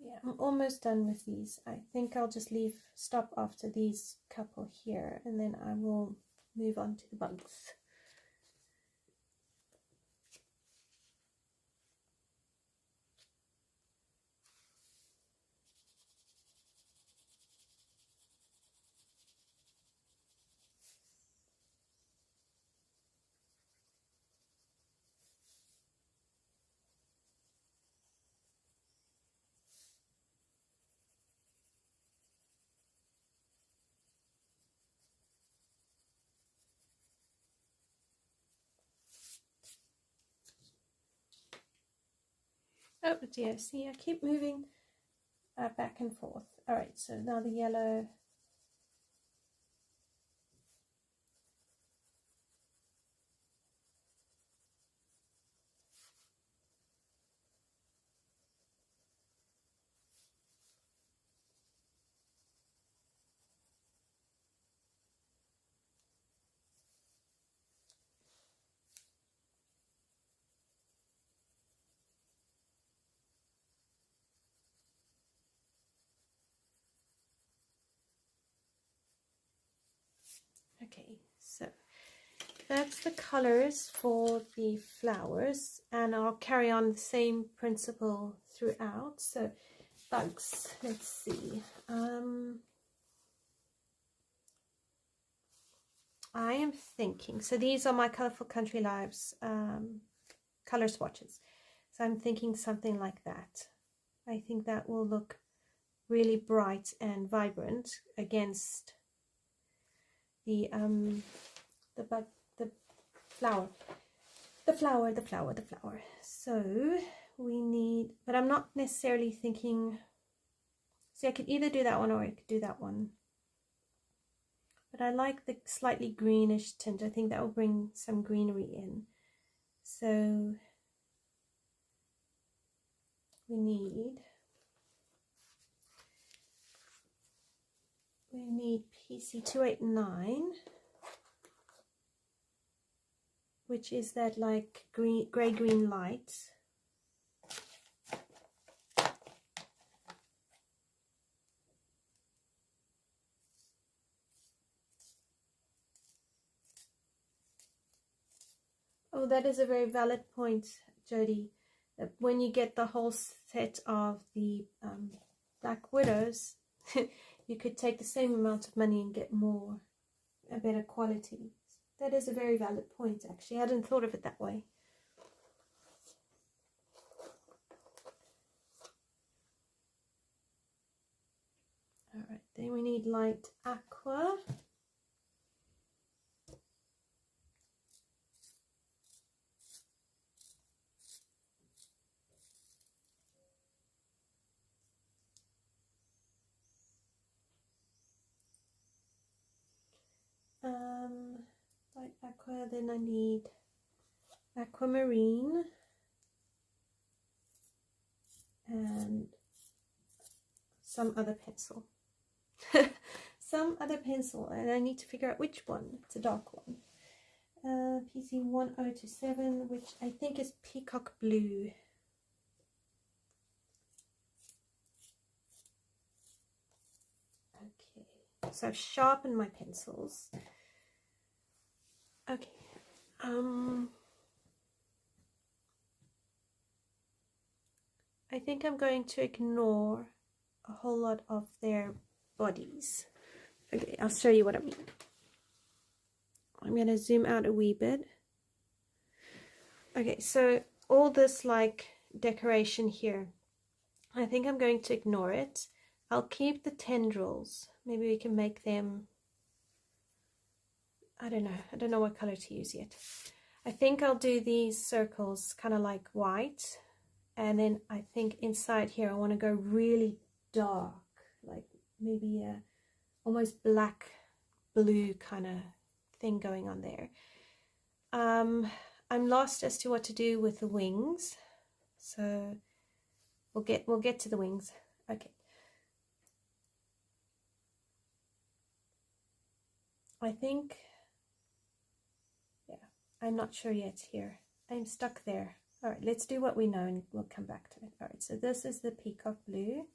[SPEAKER 1] Yeah, I'm almost done with these. I think I'll just stop after these couple here, and then I will move on to the bugs. Oh dear, see, I keep moving back and forth. All right, so now the yellow. Okay, so that's the colors for the flowers, and I'll carry on the same principle throughout. So bugs, let's see. I am thinking, so these are my Colorful Country Lives color swatches. So I'm thinking something like that. I think that will look really bright and vibrant against the flower. So we need, but I'm not necessarily thinking, see, I could either do that one or I could do that one. But I like the slightly greenish tint. I think that will bring some greenery in. So we need PC928, which is that like grey-green light. Oh, that is a very valid point, Jody. That when you get the whole set of the Black Widows, you could take the same amount of money and get a better quality. That is a very valid point, actually. I hadn't thought of it that way. need light aqua. Light aqua, then I need aquamarine and some other pencil. Some other pencil, and I need to figure out which one. It's a dark one. PC1027, which I think is peacock blue. Okay, so I've sharpened my pencils. Okay, I think I'm going to ignore a whole lot of their bodies. Okay, I'll show you what I mean. I'm going to zoom out a wee bit. Okay, so all this like decoration here, I think I'm going to ignore it. I'll keep the tendrils. Maybe we can make them, I don't know what color to use yet. I think I'll do these circles kind of like white, and then I think inside here I want to go really dark, like maybe a almost black blue kind of thing going on there. I'm lost as to what to do with the wings, so we'll get to the wings. Okay. I think, yeah, I'm not sure yet here. I'm stuck there. All right, let's do what we know and we'll come back to it. All right, so this is the peacock blue.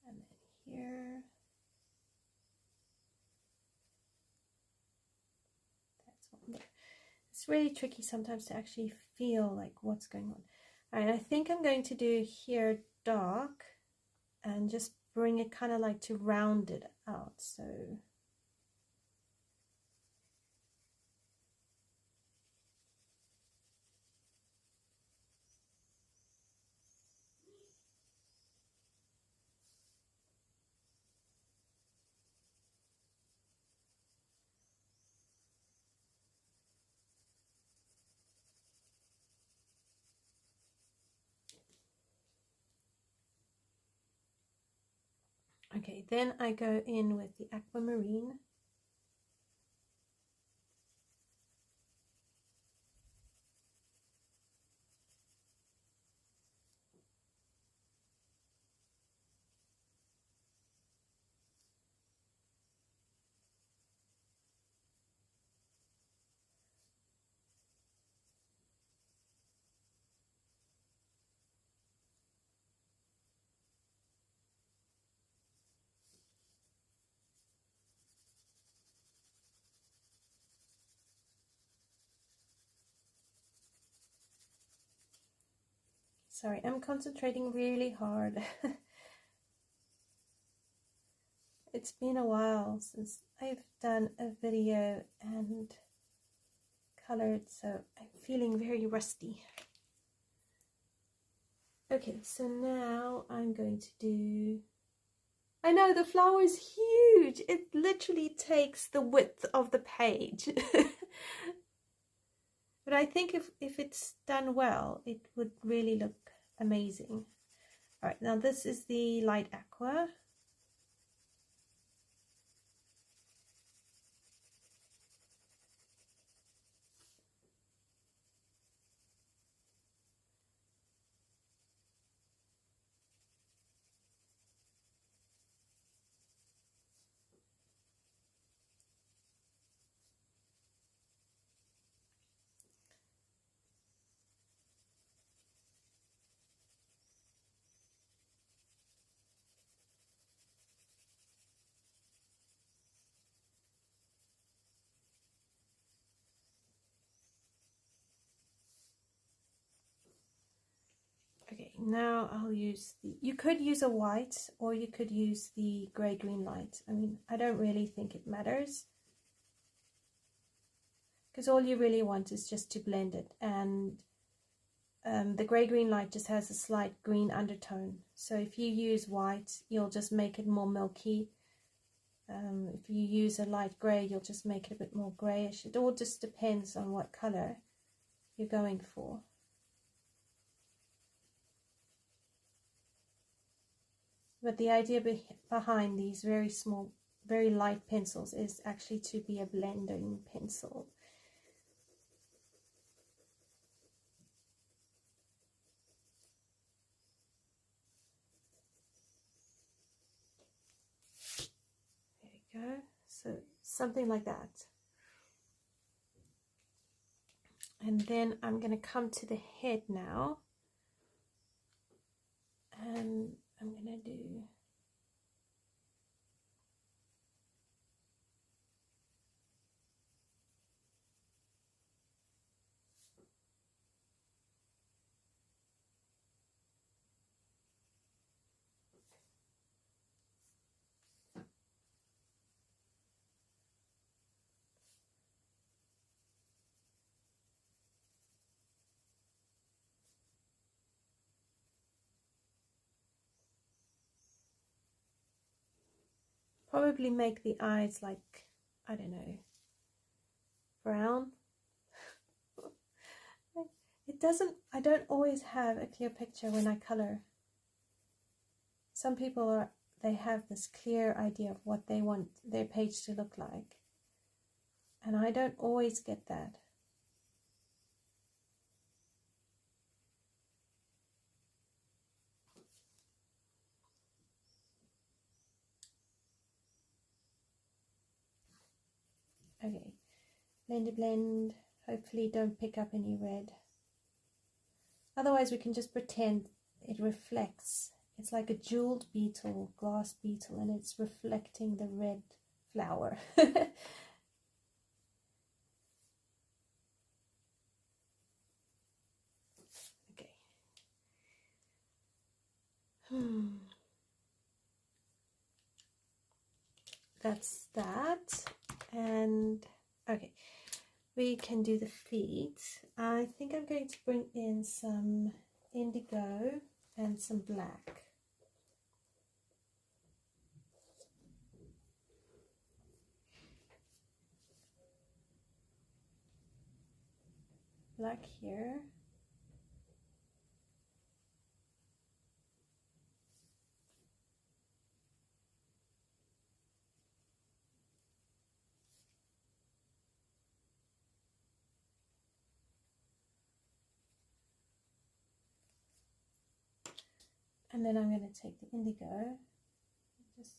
[SPEAKER 1] And then here, that's one there. It's really tricky sometimes to actually feel like what's going on. All right, I think I'm going to do here dark and just bring it kind of like to round it out. So okay, then I go in with the aquamarine. Sorry, I'm concentrating really hard. It's been a while since I've done a video and colored, so I'm feeling very rusty. Okay, so now I'm going to do, I know the flower is huge. It literally takes the width of the page. But I think if it's done well, it would really look amazing. All right, now this is the light aqua. now I'll use the, you could use a white or you could use the grey-green light. I mean, I don't really think it matters, because all you really want is just to blend it, and the grey-green light just has a slight green undertone. So if you use white, you'll just make it more milky. If you use a light grey, you'll just make it a bit more greyish. It all just depends on what colour you're going for. But the idea behind these very small, very light pencils is actually to be a blending pencil. There we go. So something like that. And then I'm going to come to the head now. And I'm going to do probably make the eyes like, I don't know, brown. It doesn't, I don't always have a clear picture when I color. Some people they have this clear idea of what they want their page to look like, and I don't always get that. Okay, blend, hopefully don't pick up any red. Otherwise we can just pretend it reflects. It's like a jeweled beetle, glass beetle, and it's reflecting the red flower. Okay. That's that. And okay, we can do the feet. I think I'm going to bring in some indigo and some black. Black here. And then I'm going to take the indigo, just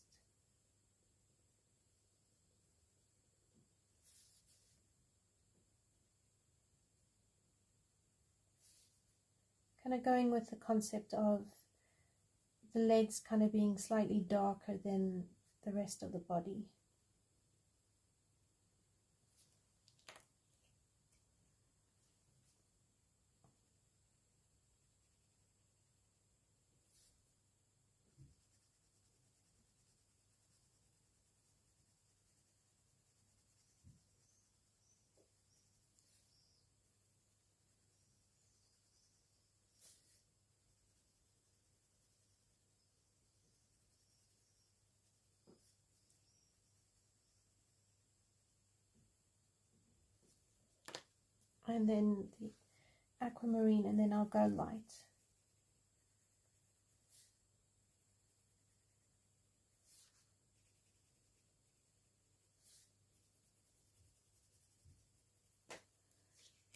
[SPEAKER 1] kind of going with the concept of the legs kind of being slightly darker than the rest of the body. And then the aquamarine, and then I'll go light.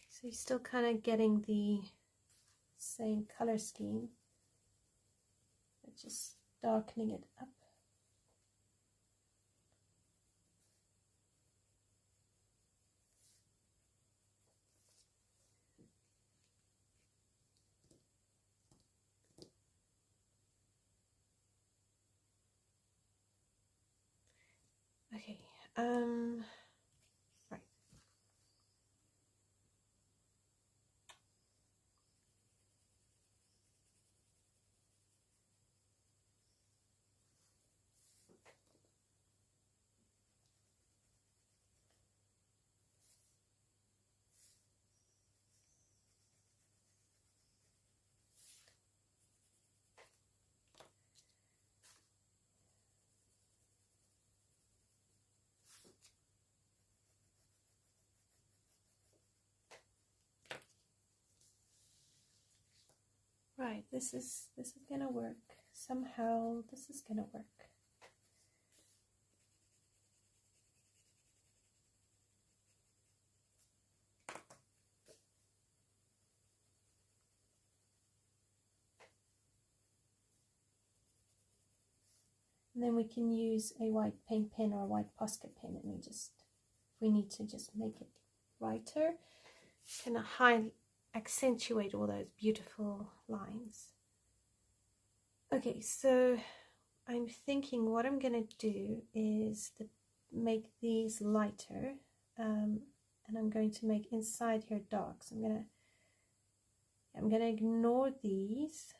[SPEAKER 1] So you're still kind of getting the same color scheme, but just darkening it up. Okay, right. right, this is gonna work. Somehow this is gonna work. And then we can use a white paint pen or a white Posca pen, and we need to just make it brighter, kind of accentuate all those beautiful lines. Okay, so I'm thinking what I'm going to do is make these lighter, and I'm going to make inside here dark. So I'm gonna ignore these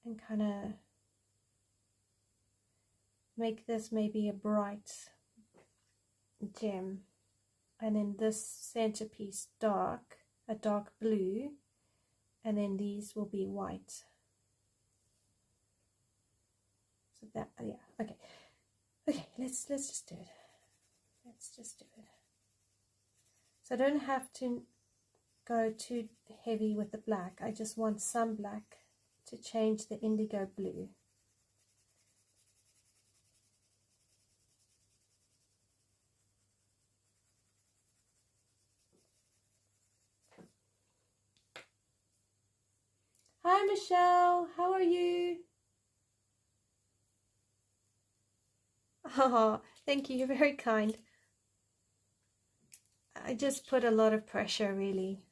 [SPEAKER 1] and kind of make this maybe a bright gem, and then this centerpiece a dark blue, and then these will be white. So that, yeah, okay, let's just do it. Let's just do it. So I don't have to go too heavy with the black. I just want some black to change the indigo blue. Hi Michelle, how are you? Oh, thank you, you're very kind. I just put a lot of pressure really,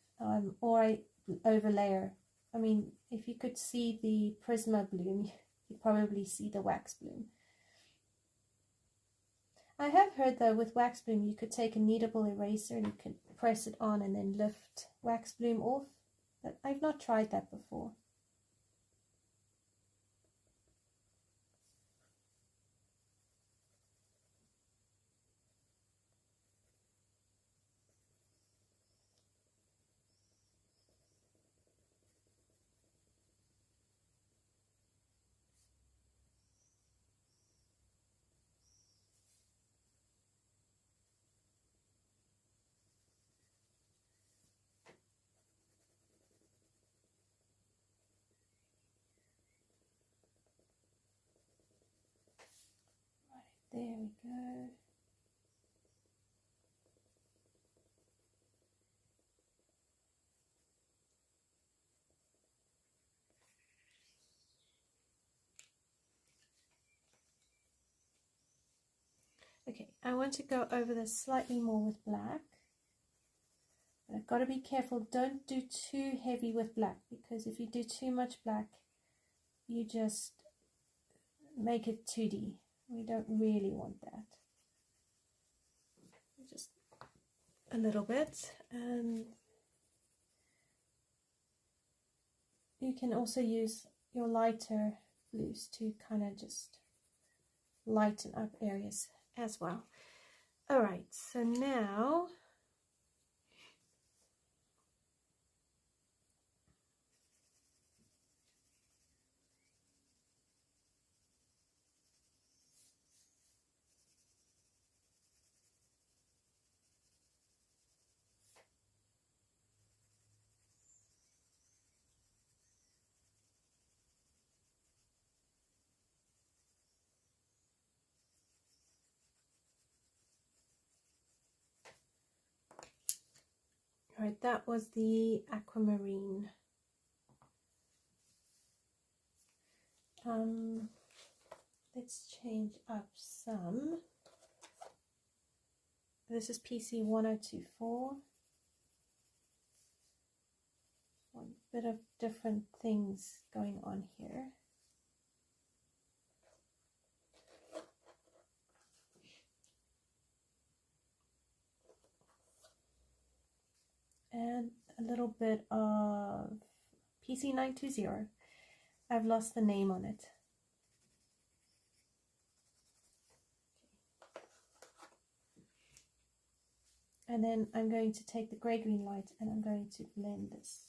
[SPEAKER 1] or I overlayer. I mean, if you could see the Prisma bloom, you'd probably see the wax bloom. I have heard though with wax bloom you could take a kneadable eraser and you could press it on and then lift wax bloom off, but I've not tried that before. There we go. Okay, I want to go over this slightly more with black. But I've got to be careful, don't do too heavy with black, because if you do too much black, you just make it 2D. We don't really want that. Just a little bit. And you can also use your lighter blues to kind of just lighten up areas as well. Alright, so now right, that was the aquamarine. Let's change up some. This is PC1024. A bit of different things going on here. And a little bit of PC920. I've lost the name on it. And then I'm going to take the grey-green light and I'm going to blend this.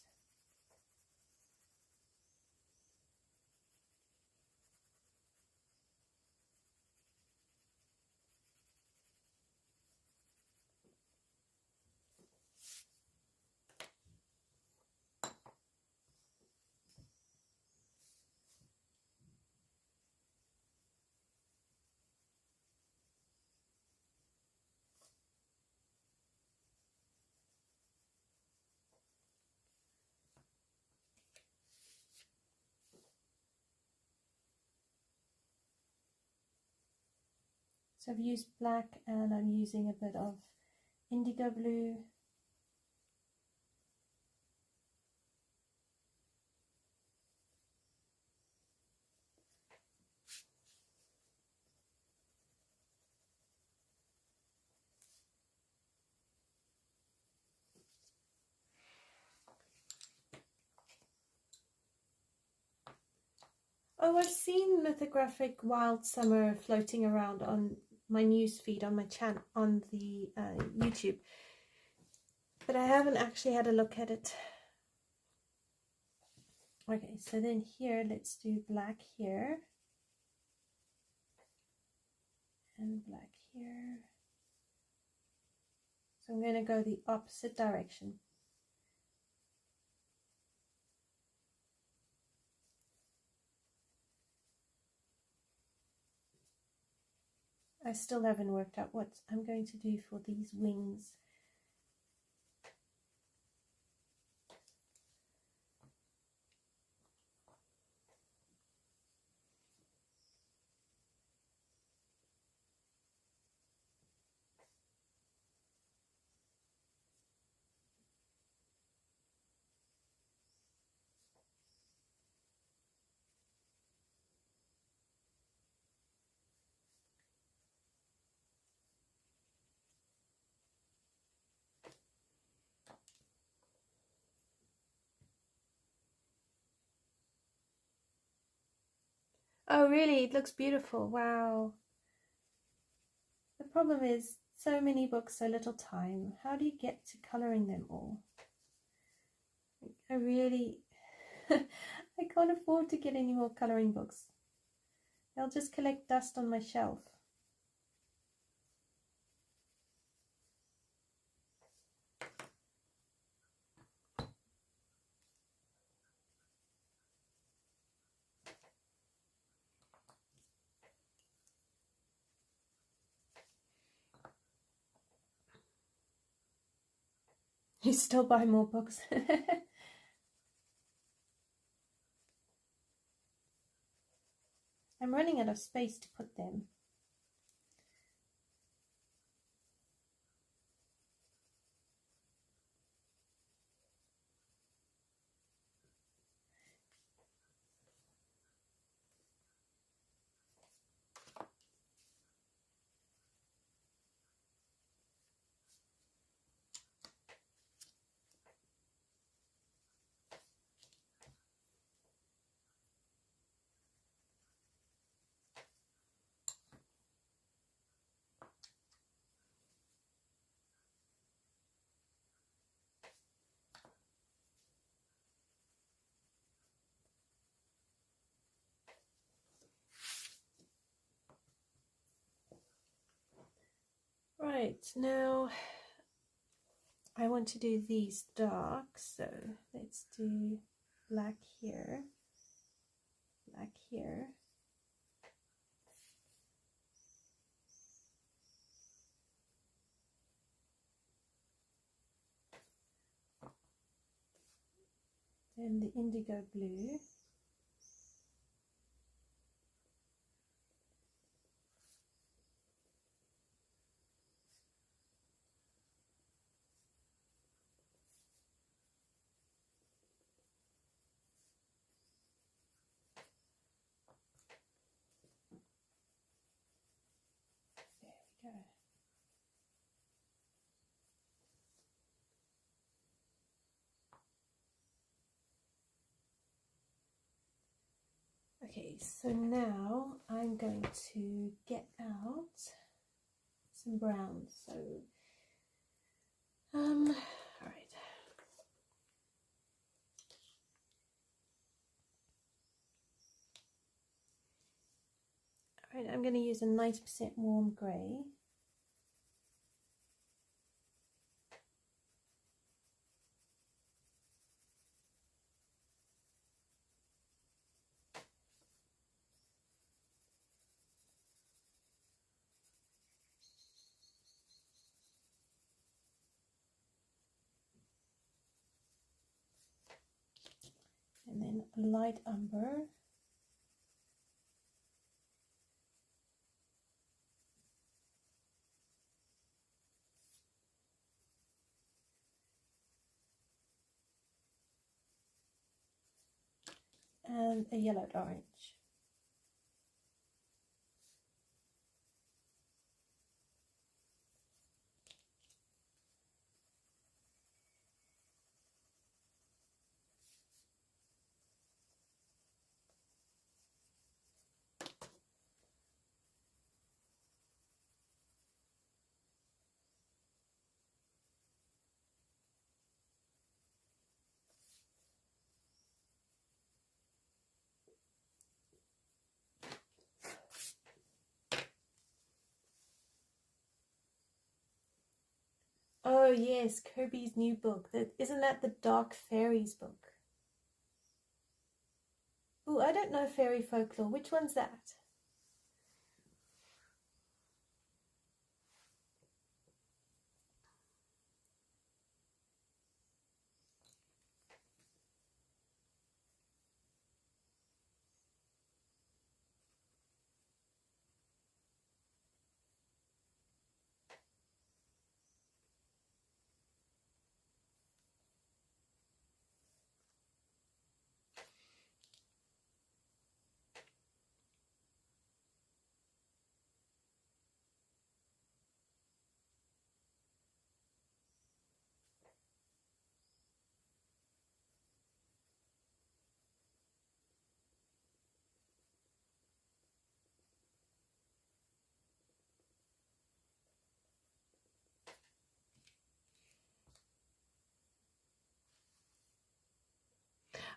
[SPEAKER 1] So I've used black and I'm using a bit of indigo blue. Oh, I've seen lithographic wild summer floating around on my news feed on my channel on the YouTube, but I haven't actually had a look at it. Okay, so then here let's do black here and black here. So I'm going to go the opposite direction. I still haven't worked out what I'm going to do for these wings. Oh, really? It looks beautiful. Wow. The problem is so many books, so little time. How do you get to coloring them all? I really, I can't afford to get any more coloring books. They'll just collect dust on my shelf. You still buy more books. I'm running out of space to put them. Right, now I want to do these dark, so let's do black here, black here. Then the indigo blue. There we go. Okay, so now I'm going to get out some browns. So, all right. All right, I'm going to use a 90% warm grey. And then light umber. and a yellowed orange. Oh yes, Kirby's new book. Isn't that the Dark Fairies book? Oh, I don't know fairy folklore. Which one's that?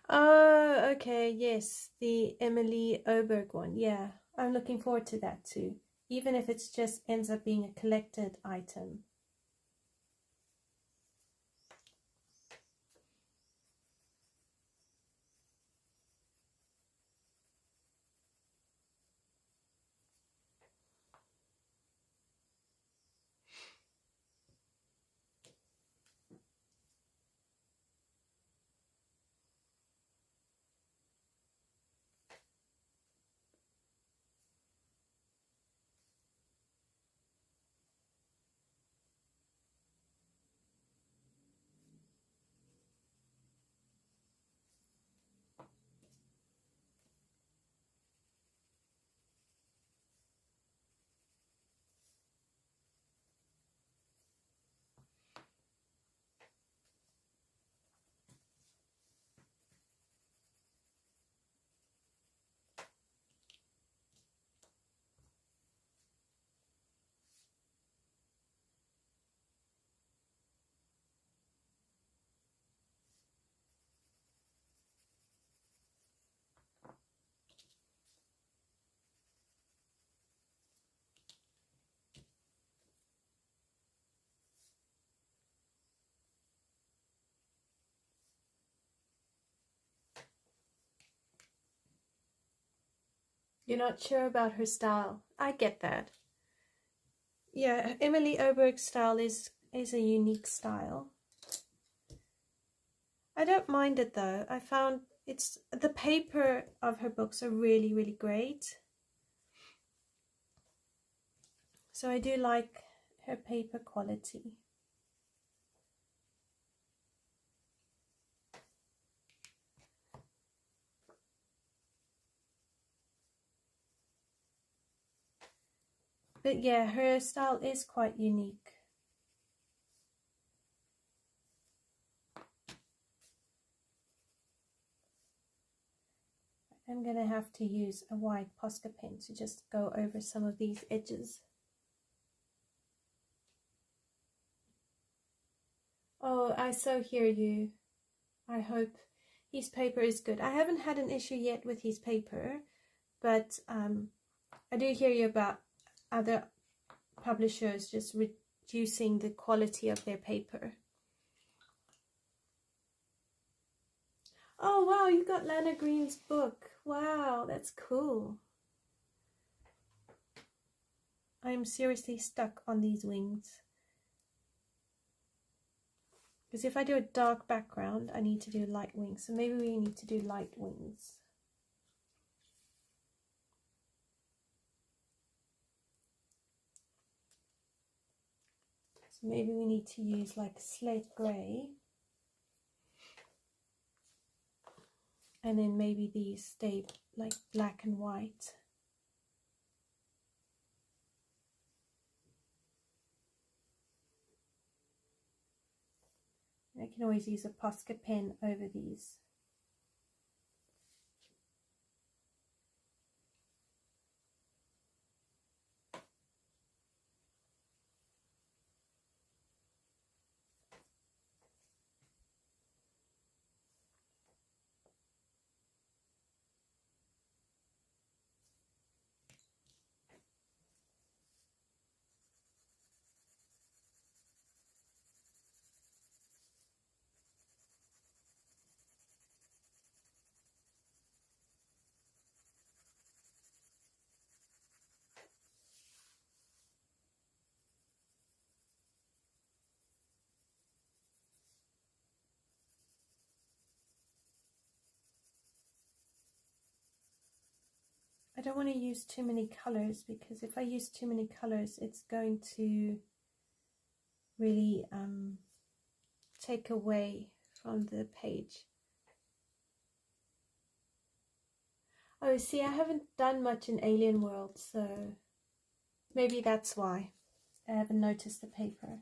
[SPEAKER 1] Oh, okay, yes, the Emily Oberg one. Yeah, I'm looking forward to that too, even if it just ends up being a collected item. You're not sure about her style. I get that. Yeah, Emily Oberg's style is a unique style. I don't mind it though. I found the paper of her books are really, really great. So I do like her paper quality. But yeah, her style is quite unique. I'm going to have to use a white Posca pen to just go over some of these edges. Oh, I so hear you. I hope his paper is good. I haven't had an issue yet with his paper, but I do hear you about other publishers just reducing the quality of their paper. Oh wow, you got Lana Green's book. Wow, that's cool. I'm seriously stuck on these wings. Because if I do a dark background, I need to do light wings. So maybe we need to do light wings. So maybe we need to use like slate grey and then maybe these stay like black and white. I can always use a Posca pen over these. I don't want to use too many colors, because if I use too many colors, it's going to really take away from the page. Oh, see, I haven't done much in Alien World, so maybe that's why I haven't noticed the paper.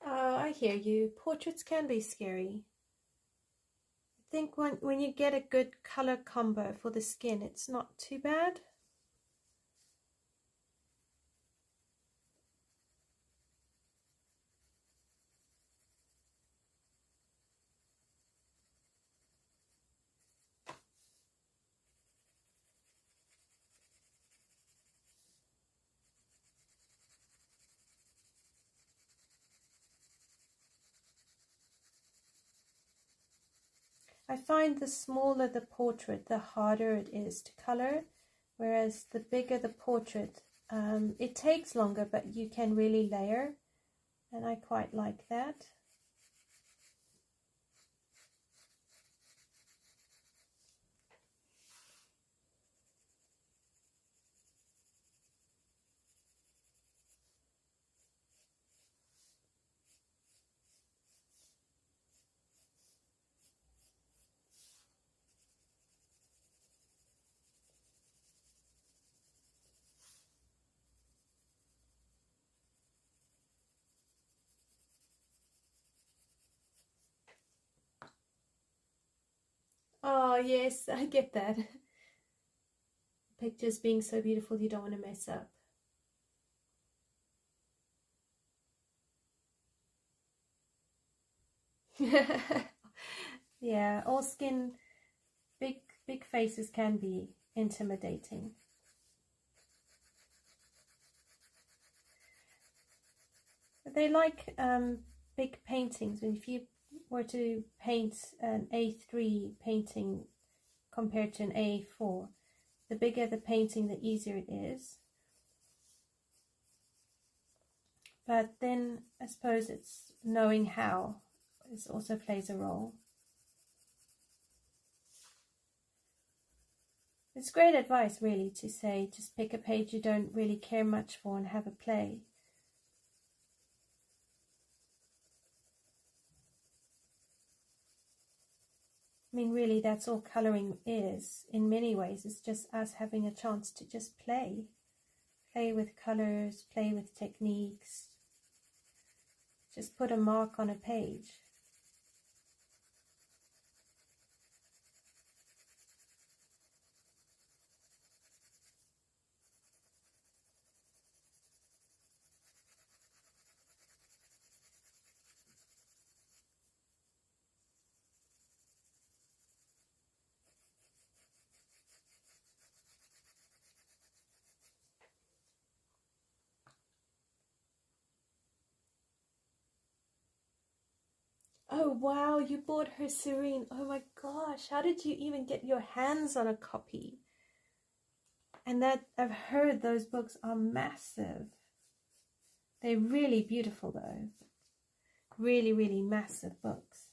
[SPEAKER 1] Oh, I hear you. Portraits can be scary. I think when you get a good color combo for the skin, it's not too bad. I find the smaller the portrait, the harder it is to color, whereas the bigger the portrait, it takes longer, but you can really layer, and I quite like that. Oh, yes, I get that. Pictures being so beautiful, you don't want to mess up. Yeah, all skin, big faces can be intimidating. They like big paintings. If you were to paint an A3 painting compared to an A4, the bigger the painting, the easier it is. But then I suppose it's knowing how also plays a role. It's great advice, really, to say just pick a page you don't really care much for and have a play. I mean, really, that's all colouring is, in many ways. It's just us having a chance to just play. Play with colours, play with techniques. Just put a mark on a page. Oh wow, you bought her Serene. Oh my gosh, how did you even get your hands on a copy? And that, I've heard those books are massive. They're really beautiful though. Really, really massive books.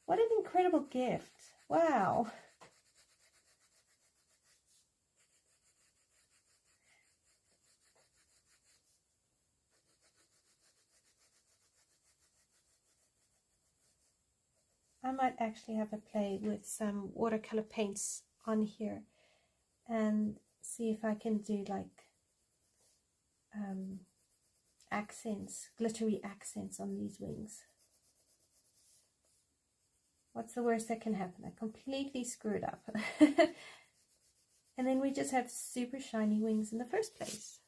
[SPEAKER 1] What an incredible gift. Wow. I might actually have a play with some watercolor paints on here and see if I can do like accents, glittery accents on these wings. What's the worst that can happen? I completely screwed up. And then we just have super shiny wings in the first place.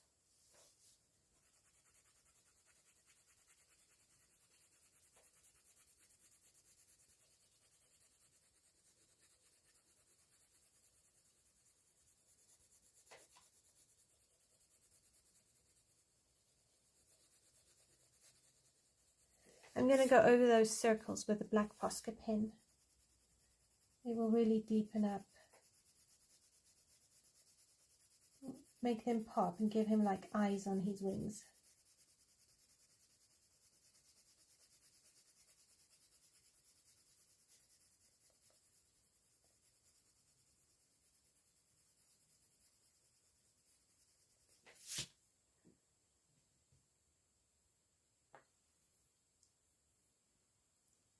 [SPEAKER 1] I'm going to go over those circles with a black Posca pen. They will really deepen up, make them pop and give him like eyes on his wings.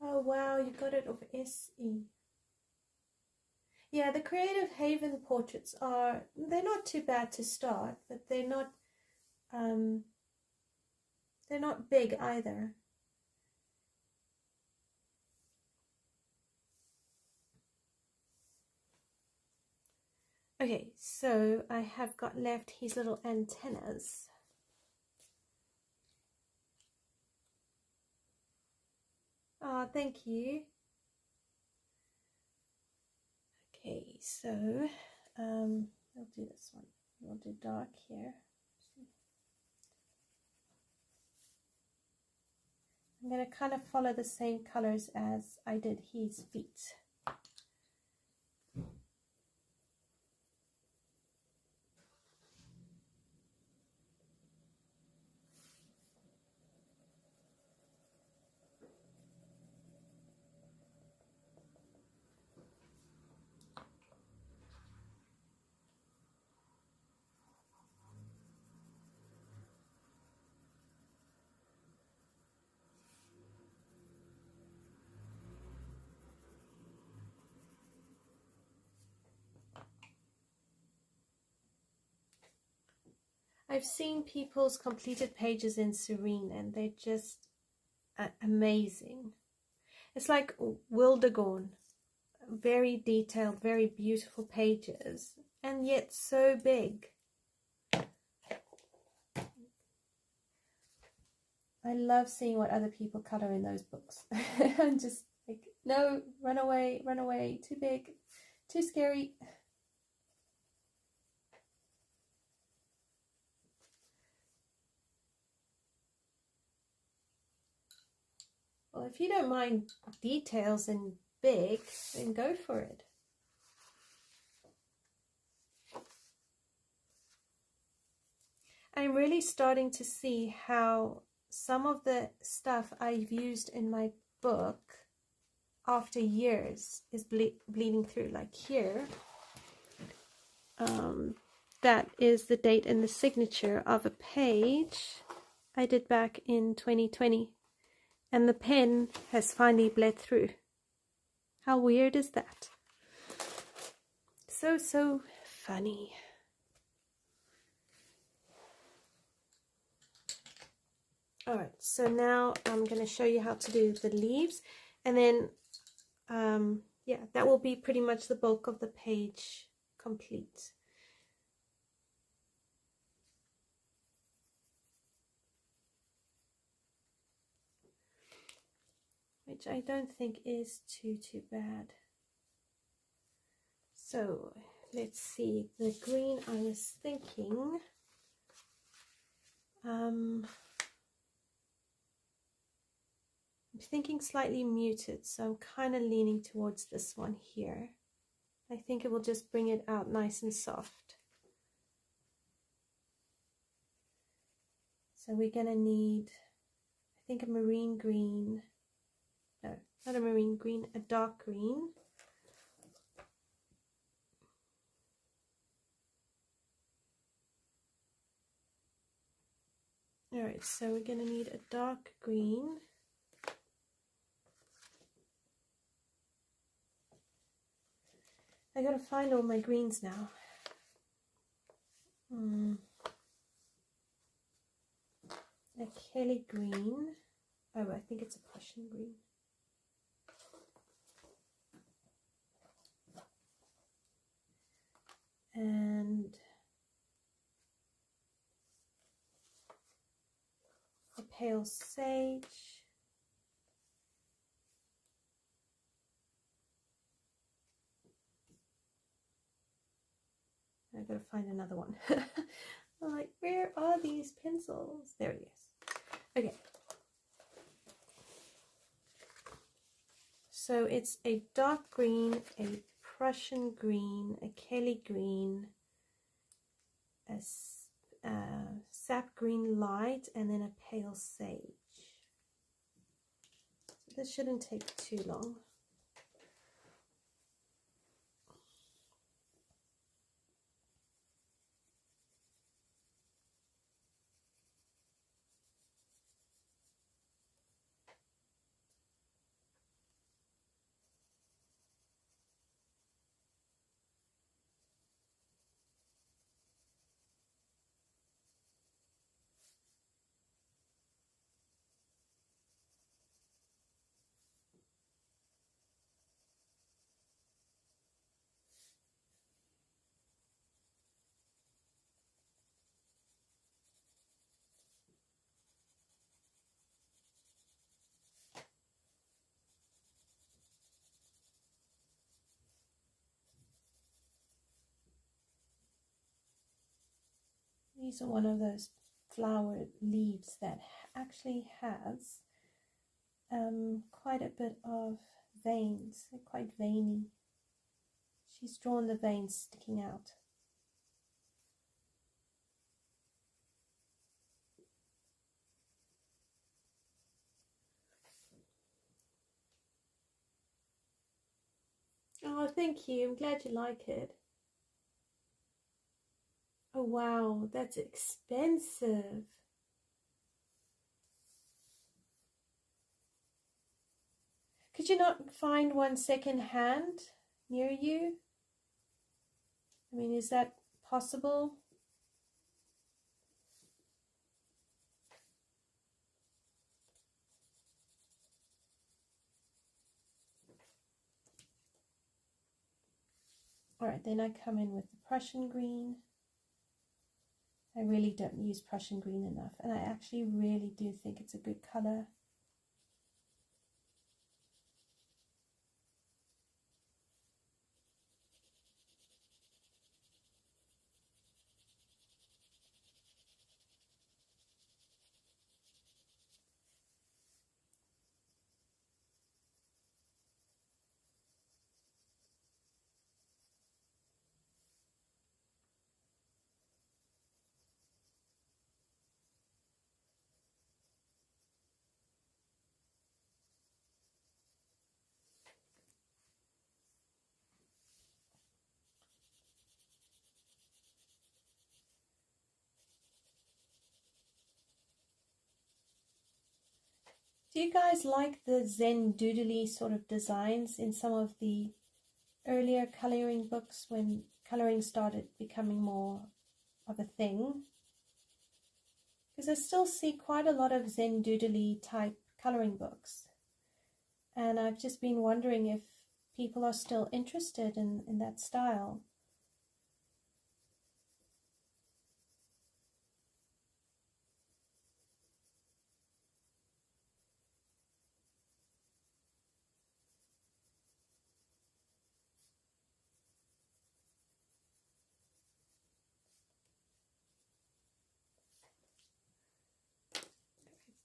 [SPEAKER 1] Oh wow, you got it off SE. Yeah, the Creative Haven portraits they're not too bad to start, but they're not big either. Okay, so I have got left his little antennas. Oh, thank you. Okay, so I'll do this one. We'll do dark here. I'm going to kind of follow the same colors as I did his feet. I've seen people's completed pages in Serene and they're just amazing. It's like Wildegorn, very detailed, very beautiful pages, and yet so big. I love seeing what other people color in those books. I'm just like, no, run away, too big, too scary. Well, if you don't mind details and big, then go for it. I'm really starting to see how some of the stuff I've used in my book after years is bleeding through. Like here, that is the date and the signature of a page I did back in 2020. And the pen has finally bled through. How weird is that? So funny. Alright, so now I'm going to show you how to do the leaves. And then, yeah, that will be pretty much the bulk of the page complete. Which I don't think is too bad. So let's see, the green I was thinking, I'm thinking slightly muted, so I'm kind of leaning towards this one here. I think it will just bring it out nice and soft. So we're going to need, I think, a marine green. No, not a marine green, a dark green. Alright, so we're going to need a dark green. I gotta find all my greens now. A Kelly green. Oh, I think it's a Prussian green. And a pale sage. I've got to find another one. I'm like, where are these pencils? There it is. Okay. So it's a dark green, a Prussian green, a Kelly green, a sap green light, and then a pale sage. So this shouldn't take too long. These are one of those flower leaves that actually has quite a bit of veins. They're quite veiny. She's drawn the veins sticking out. Oh, thank you. I'm glad you like it. Oh, wow. That's expensive. Could you not find one second hand near you? I mean, is that possible? Alright, then I come in with the Prussian green. I really don't use Prussian green enough, and I actually really do think it's a good color. Do you guys like the Zen doodly sort of designs in some of the earlier colouring books when colouring started becoming more of a thing? Because I still see quite a lot of Zen doodly type colouring books. And I've just been wondering if people are still interested in that style.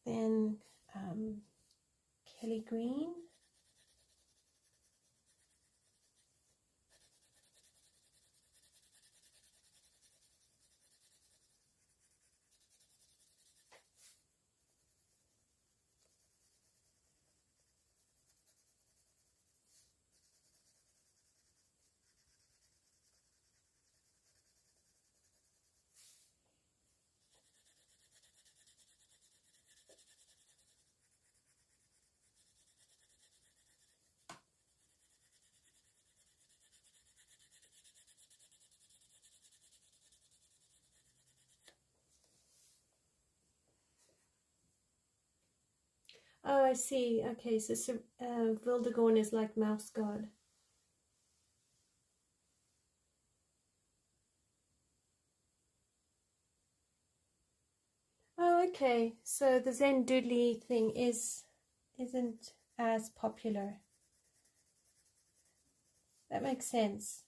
[SPEAKER 1] Then Kelly Green. Oh, I see. Okay, so Vildegorn is like Mouse God. Oh, okay. So the Zen doodly thing isn't as popular. That makes sense.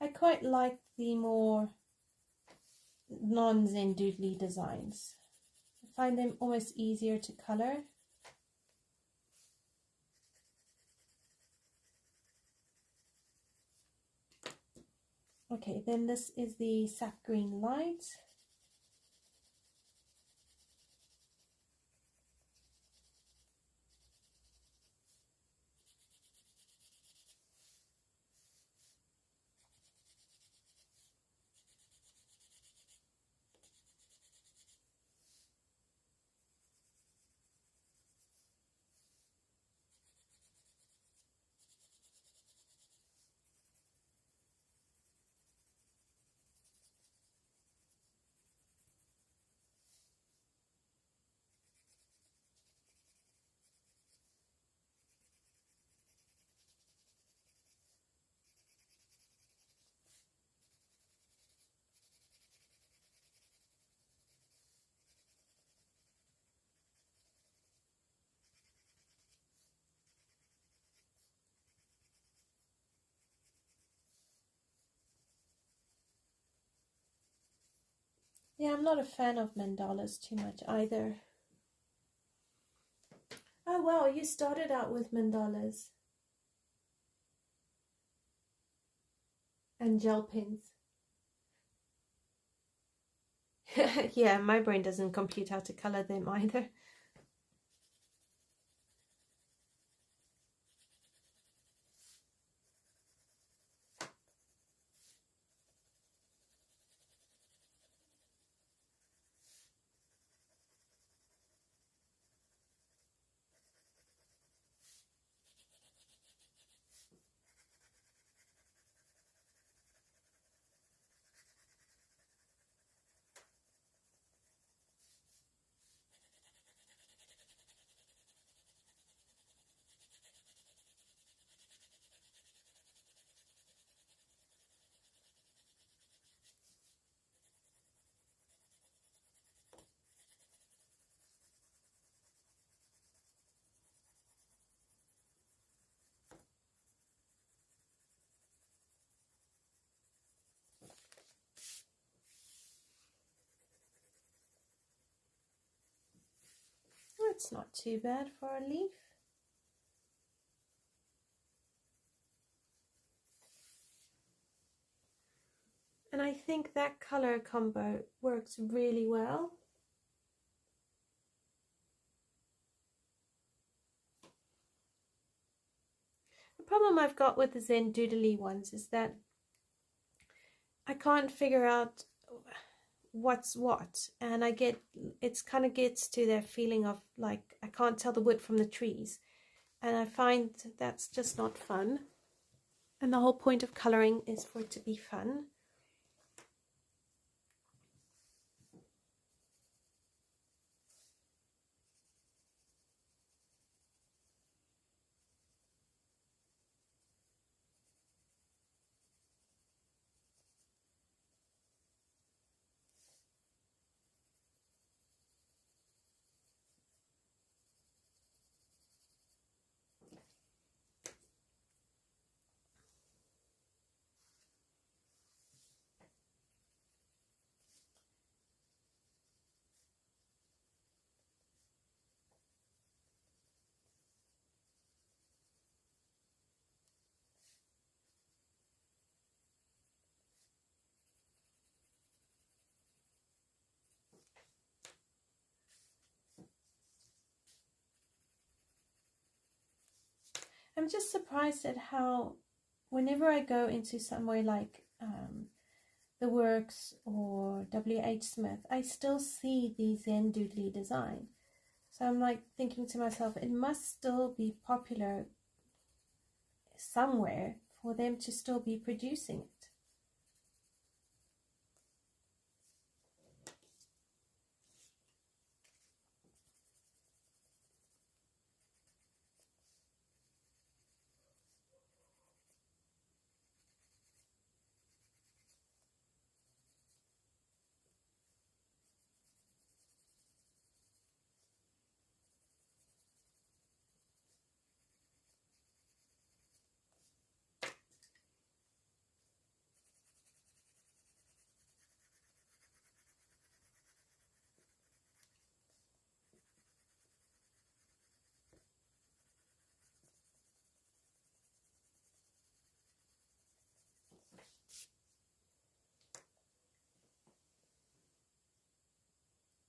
[SPEAKER 1] I quite like the more non-Zen doodly designs. I find them almost easier to color. Okay, then this is the sap green light. Yeah, I'm not a fan of mandalas too much either. Oh wow, you started out with mandalas and gel pens. Yeah, my brain doesn't compute how to color them either. Oh, it's not too bad for a leaf. And I think that color combo works really well. The problem I've got with the Zen Doodly ones is that I can't figure out what's what, and it's kind of gets to that feeling of like I can't tell the wood from the trees, and I find that's just not fun. And the whole point of coloring is for it to be fun. I'm just surprised at how whenever I go into somewhere like The Works or WH Smith, I still see the Zen Doodly design. So I'm like thinking to myself, it must still be popular somewhere for them to still be producing it.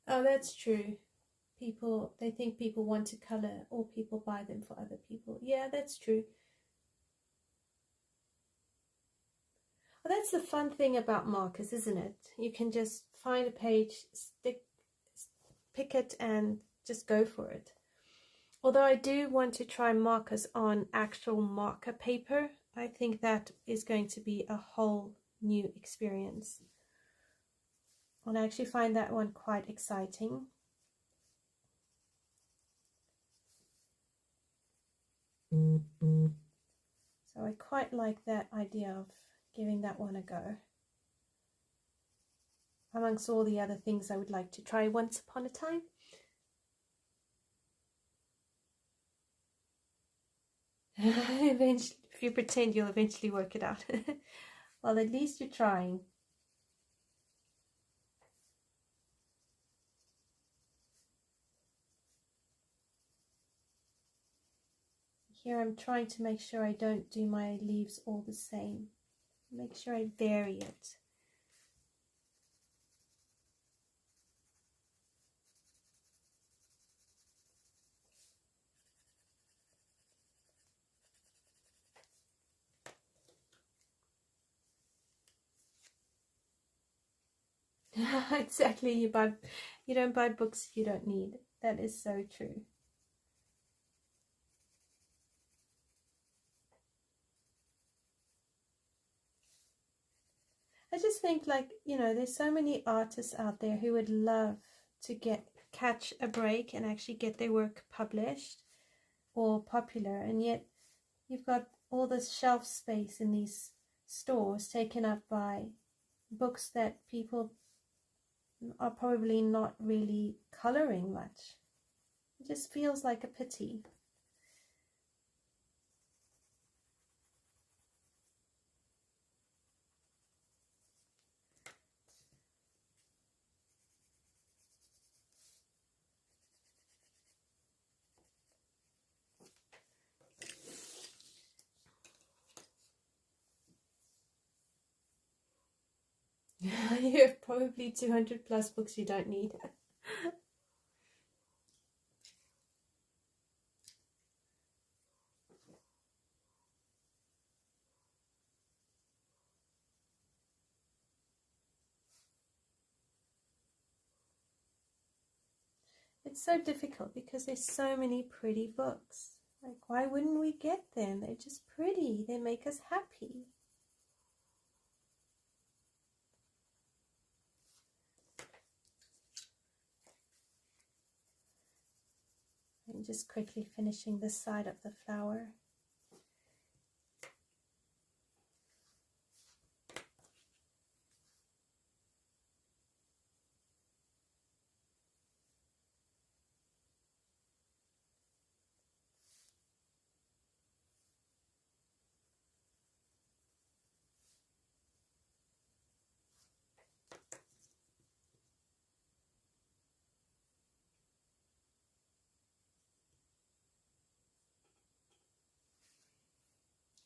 [SPEAKER 1] Oh, that's true. They think people want to color or people buy them for other people. Yeah, that's true. Well, that's the fun thing about markers, isn't it? You can just find a page, pick it and just go for it. Although I do want to try markers on actual marker paper. I think that is going to be a whole new experience. And I actually find that one quite exciting. So I quite like that idea of giving that one a go. Amongst all the other things I would like to try once upon a time. Eventually, if you pretend, you'll eventually work it out. Well, at least you're trying. Here I'm trying to make sure I don't do my leaves all the same. Make sure I vary it. Exactly, you don't buy books you don't need. That is so true. I just think, like, there's so many artists out there who would love to catch a break and actually get their work published or popular, and yet you've got all this shelf space in these stores taken up by books that people are probably not really coloring much. It just feels like a pity. You have probably 200 plus books you don't need. it's so difficult because there's so many pretty books. Like, why wouldn't we get them? They're just pretty. They make us happy. I'm just quickly finishing this side of the flower.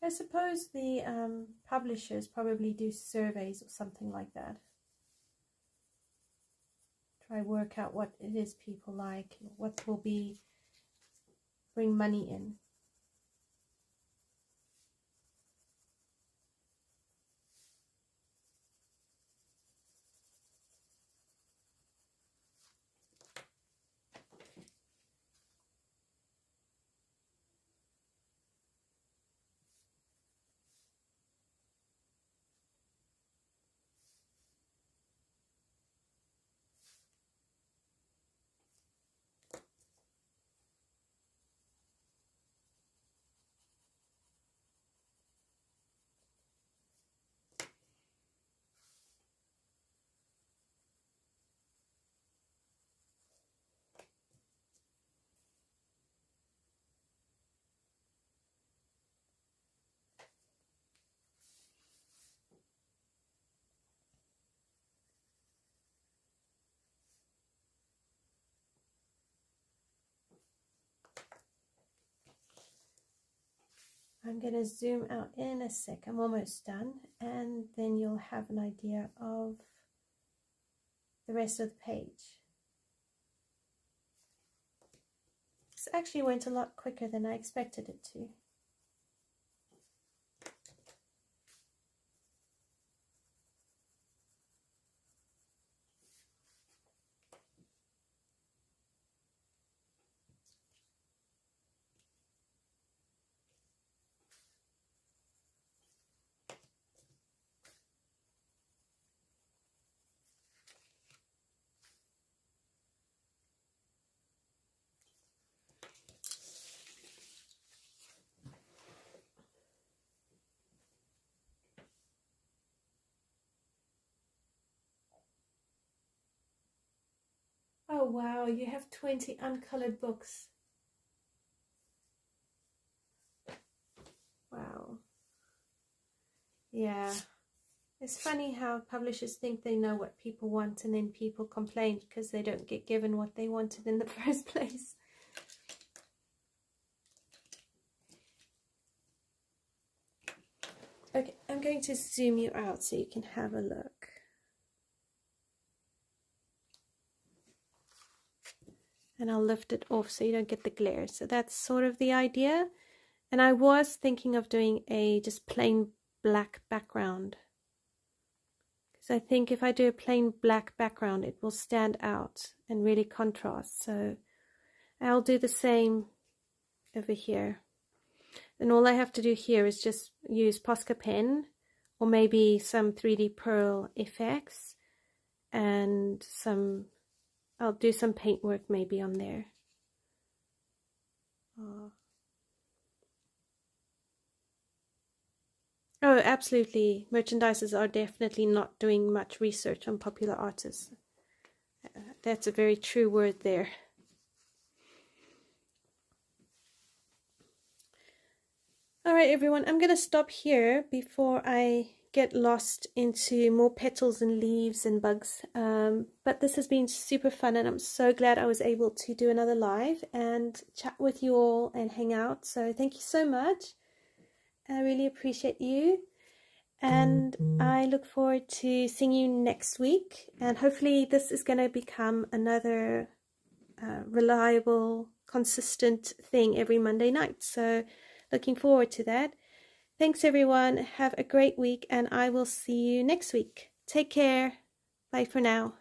[SPEAKER 1] I suppose the publishers probably do surveys or something like that. Try work out what it is people like, what will bring money in. I'm going to zoom out in a sec. I'm almost done, and then you'll have an idea of the rest of the page. This actually went a lot quicker than I expected it to. Oh wow, you have 20 uncolored books. Wow. Yeah. It's funny how publishers think they know what people want, and then people complain because they don't get given what they wanted in the first place. Okay, I'm going to zoom you out so you can have a look. And I'll lift it off so you don't get the glare. So that's sort of the idea. And I was thinking of doing a just plain black background, because I think if I do a plain black background, it will stand out and really contrast. So I'll do the same over here. And all I have to do here is just use Posca pen, or maybe some 3D Pearl effects, and I'll do some paintwork maybe on there. Oh, absolutely. Merchandisers are definitely not doing much research on popular artists. That's a very true word there. All right, everyone, I'm going to stop here before I get lost into more petals and leaves and bugs. But this has been super fun, and I'm so glad I was able to do another live and chat with you all and hang out. So thank you so much. I really appreciate you, and I look forward to seeing you next week, and hopefully this is going to become another reliable, consistent thing every Monday night. So looking forward to that. Thanks everyone, have a great week, and I will see you next week. Take care. Bye for now.